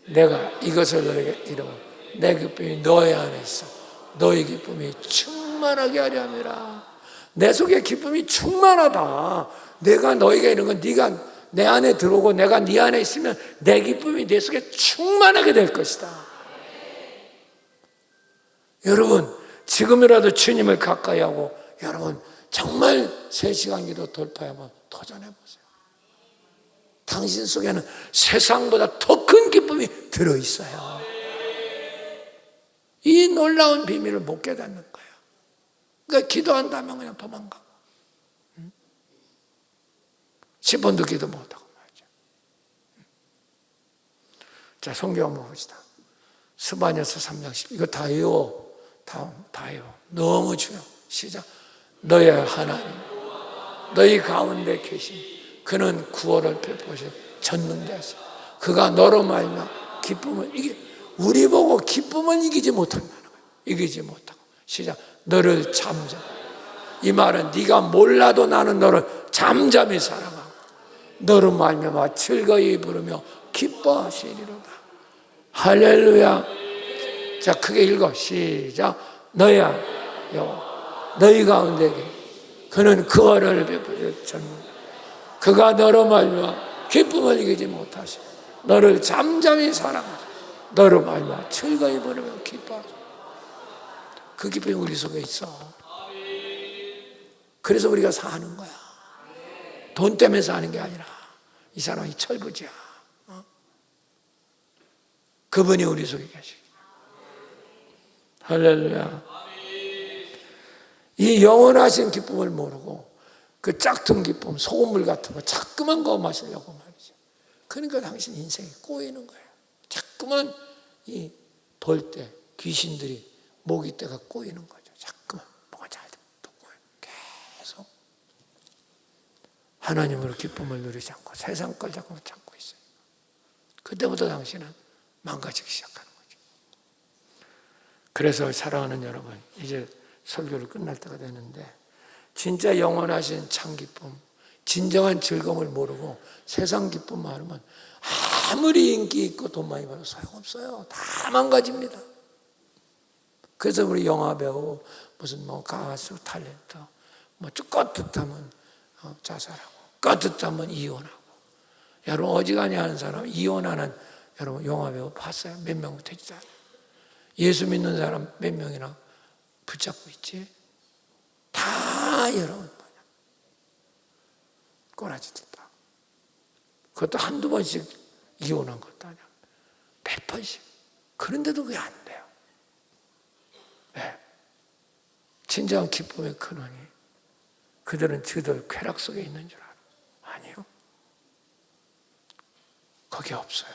내가 이것을 너에게 이루고 내 기쁨이 너의 안에 있어 너의 기쁨이 충만하게 하려 함이라. 내 속에 기쁨이 충만하다. 내가 너에게 이런 건 네가 내 안에 들어오고 내가 네 안에 있으면 내 기쁨이 내 속에 충만하게 될 것이다. 여러분 지금이라도 주님을 가까이 하고 여러분 정말 3시간 기도 돌파에 한번 도전해 보세요. 당신 속에는 세상보다 더 큰 기쁨이 들어있어요. 이 놀라운 비밀을 못 깨닫는 거예요. 그러니까 기도한다면 그냥 도망가고 10번도 기도 못하고 말이죠. 자, 성경 한번 봅시다. 스바냐서 3장 10. 이거 다 외워. 다 외워. 너무 중요해. 시작. 너의 하나님 너희 가운데 계신 그는 구원을 베푸시 전능자시오. 그가 너로 말미암아 기쁨을 이기. 우리 보고 기쁨을 이기지 못한다는 거예요. 이기지 못하고. 시작. 너를 잠잠. 이 말은 네가 몰라도 나는 너를 잠잠히 사랑하고 너로 말미암아 즐거이 부르며 기뻐하시리로다. 할렐루야. 자, 크게 읽어. 시작. 너야 여호와 너희 가운데 그는 구원을 베푸실 전능. 그가 너로 말미암아 기쁨을 이기지 못하시고 너를 잠잠히 사랑하시고 너로 말미암아 즐거이 부르며 기뻐하시고. 그 기쁨이 우리 속에 있어. 그래서 우리가 사는 거야. 돈 때문에 사는 게 아니라 이 사람이 철부지야. 그분이 우리 속에 계시고. 할렐루야. 이 영원하신 기쁨을 모르고 그 짝퉁 기쁨, 소금물 같은 거 자꾸만 거 마시려고 말이죠. 그러니까 당신 인생이 꼬이는 거예요. 자꾸만 이 벌 때 귀신들이 모기 때가 꼬이는 거죠. 자꾸만 뭐가 잘 되면 또 꼬여요. 계속 하나님으로 기쁨을 누리지 않고 세상 걸 자꾸 찾고 있어요. 그때부터 당신은 망가지기 시작하는 거죠. 그래서 사랑하는 여러분, 이제 설교를 끝날 때가 되는데 진짜 영원하신 참 기쁨, 진정한 즐거움을 모르고 세상 기쁨만 하면 아무리 인기 있고 돈 많이 벌어도 소용없어요. 다 망가집니다. 그래서 우리 영화배우 무슨 뭐 가수 탤런트 뭐 껐듯하면 자살하고 껐듯하면 이혼하고. 여러분 어지간히 하는 사람 이혼하는 여러분 영화배우 봤어요? 몇 명 되지 않아요. 예수 믿는 사람 몇 명이나 붙잡고 있지? 다 여러분 꼬라지들 다. 그것도 한두 번씩 이혼한 것도 아니야. 몇 번씩. 그런데도 그게 안 돼요. 네. 진정한 기쁨의 근원이 그들은 저들 쾌락 속에 있는 줄 알아. 아니요. 거기 없어요.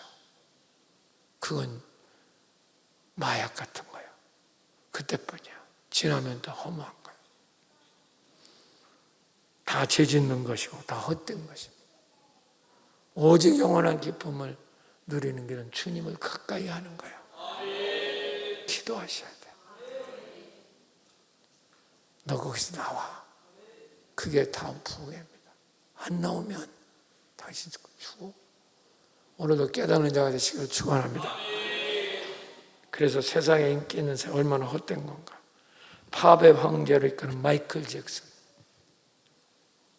그건 마약 같은 거예요. 그때뿐이야. 지나면 더 허무한 거예요. 다 죄짓는 것이고 다 헛된 것입니다. 오직 영원한 기쁨을 누리는 길은 주님을 가까이 하는 거예요. 기도하셔야 돼요. 너 거기서 나와. 그게 다음 부흥입니다. 안 나오면 당신 죽어. 오늘도 깨닫는 자가 되시기를 축원합니다. 그래서 세상에 인기 있는 사람 얼마나 헛된 건가. 팝의 황제로 이끄는 마이클 잭슨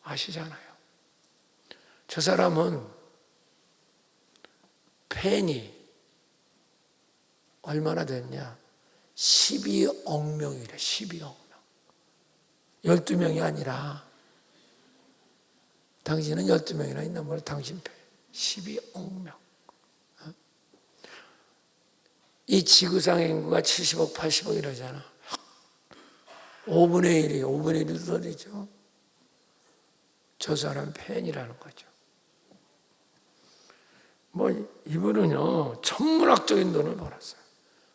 아시잖아요. 저 사람은 팬이 얼마나 됐냐? 12억 명이래. 12억 명. 12명이 아니라 당신은 12명이나 있나 몰라. 당신 팬 12억 명. 이 지구상의 인구가 70억, 80억 이러잖아. 5분의 1이 5분의 1도 더 되죠. 저 사람 팬이라는 거죠. 뭐 이분은요 천문학적인 돈을 벌었어요.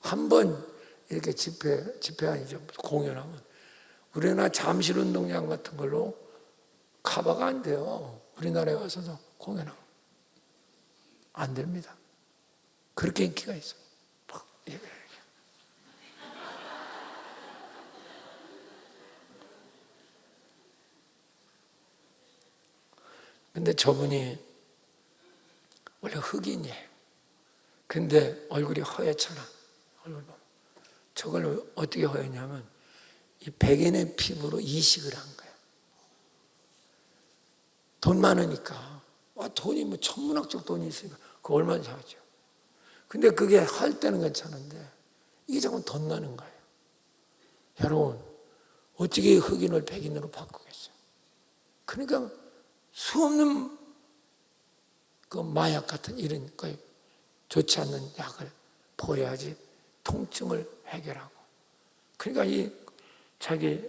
한번 이렇게 집회 아니죠, 공연하면 우리나라 잠실운동장 같은 걸로 커버가 안 돼요. 우리나라에 와서도 공연하면 안 됩니다. 그렇게 인기가 있어요. 근데 저분이 원래 흑인이에요. 근데 얼굴이 허옇잖아. 얼굴 보면. 저걸 어떻게 허였냐면 이 백인의 피부로 이식을 한 거야. 돈 많으니까. 돈이 뭐 천문학적 돈이 있으니까 그거 얼마나 하죠. 근데 그게 할 때는 괜찮은데 이게 자꾸 돈 나는 거예요. 여러분 어떻게 흑인을 백인으로 바꾸겠어요? 그러니까 수없는 그 마약 같은 이런 거 좋지 않는 약을 보여야지 통증을 해결하고. 그러니까 이 자기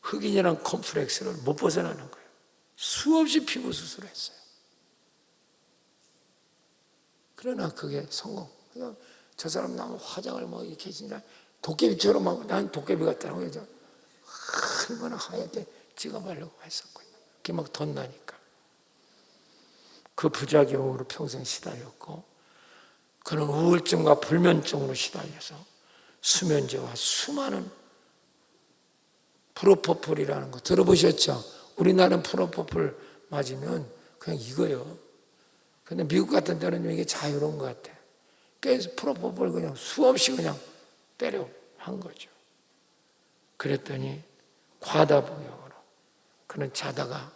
흑인이라는 컴플렉스를 못 벗어나는 거예요. 수없이 피부 수술을 했어요. 그러나 그게 성공. 그러니까 저 사람 나무 화장을 뭐 이렇게 진짜 도깨비처럼 하고 난 도깨비 같다고 해서 얼마나 하얗게 찍어보려고 했었거든요. 그게 막 돈 나니까. 그 부작용으로 평생 시달렸고 그는 우울증과 불면증으로 시달려서 수면제와 수많은 프로포폴이라는 거 들어보셨죠? 우리나라는 프로포폴 맞으면 그냥 이거예요. 근데 미국 같은 데는 이게 자유로운 것 같아. 그래서 프로포폴 그냥 수없이 그냥 때려 한 거죠. 그랬더니 과다복용으로 그는 자다가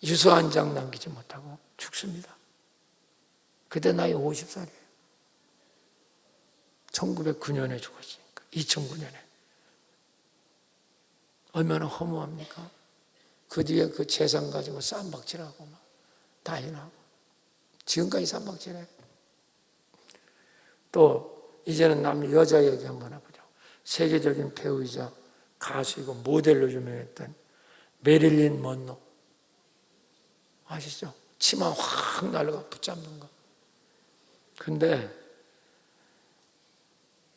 유서 한 장 남기지 못하고 죽습니다. 그때 나이 50살이에요. 1909년에 죽었으니까 2009년에. 얼마나 허무합니까? 그 뒤에 그 재산 가지고 쌈박질하고 막 다인하고 지금까지 쌈박질해. 또 이제는 여자 얘기 한번 해보죠. 세계적인 배우이자 가수이고 모델로 유명했던 메릴린 먼로 아시죠? 치마 확 날라가 붙잡는 거. 근데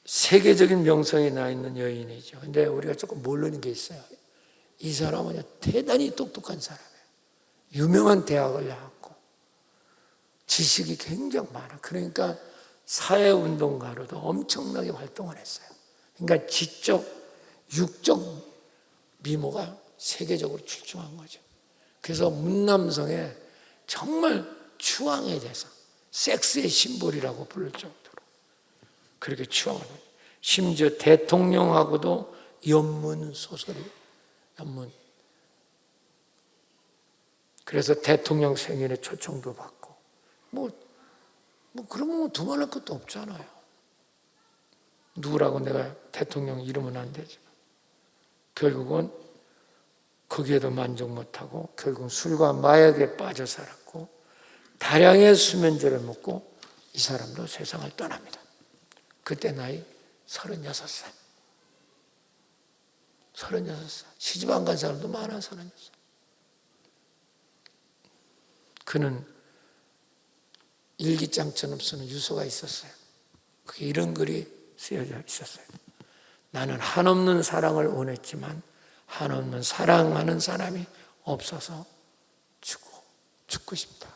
세계적인 명성이 나 있는 여인이죠. 근데 우리가 조금 모르는 게 있어요. 이 사람은 대단히 똑똑한 사람이에요. 유명한 대학을 나왔고 지식이 굉장히 많아. 그러니까 사회운동가로도 엄청나게 활동을 했어요. 그러니까 지적, 육적 미모가 세계적으로 출중한 거죠. 그래서 문남성의 정말 추앙에 대해서 섹스의 심볼이라고 부를 정도로 그렇게 추앙을 해요. 심지어 대통령하고도 연문 소설이 연문. 그래서 대통령 생일에 초청도 받고 뭐 그런 거 두말할 것도 없잖아요. 누구라고 내가 대통령 이름은 안 되지만 결국은 거기에도 만족 못하고 결국 술과 마약에 빠져 살았고 다량의 수면제를 먹고 이 사람도 세상을 떠납니다. 그때 나이 36살. 36살. 시집 안 간 사람도 많아, 36살. 그는 일기장처럼 쓰는 유서가 있었어요. 그게 이런 글이 쓰여져 있었어요. 나는 한없는 사랑을 원했지만 한없는 사랑하는 사람이 없어서 죽고 싶다.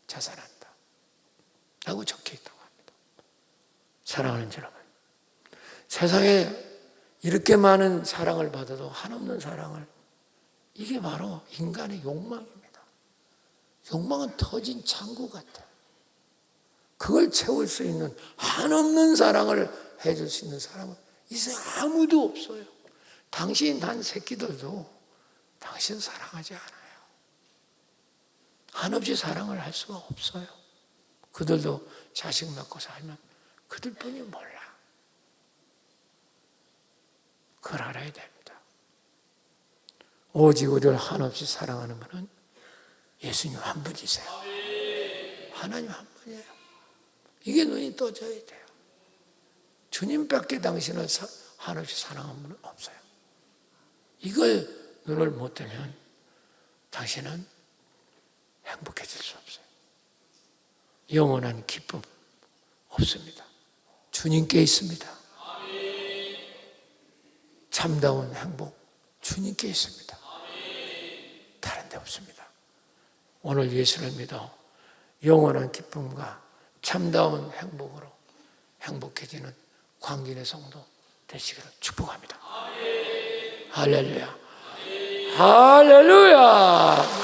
자살한다. 라고 적혀 있다고 합니다. 사랑하는 여러분. 세상에 이렇게 많은 사랑을 받아도 한없는 사랑을, 이게 바로 인간의 욕망입니다. 욕망은 터진 창구 같아요. 그걸 채울 수 있는 한없는 사랑을 해줄 수 있는 사람은 이 세상에 아무도 없어요. 당신 난 새끼들도 당신 사랑하지 않아요. 한없이 사랑을 할 수가 없어요. 그들도 자식 낳고 살면 그들뿐이 몰라. 그걸 알아야 됩니다. 오직 우리를 한없이 사랑하는 분은 예수님 한 분이세요. 하나님 한 분이에요. 이게 눈이 떠져야 돼요. 주님밖에 당신을 한없이 사랑하는 분은 없어요. 이걸 눈을 못 뜨면 당신은 행복해질 수 없어요. 영원한 기쁨 없습니다. 주님께 있습니다. 참다운 행복 주님께 있습니다. 다른 데 없습니다. 오늘 예수를 믿어 영원한 기쁨과 참다운 행복으로 행복해지는 광진의 성도 되시기를 축복합니다. 할렐루야. 할렐루야.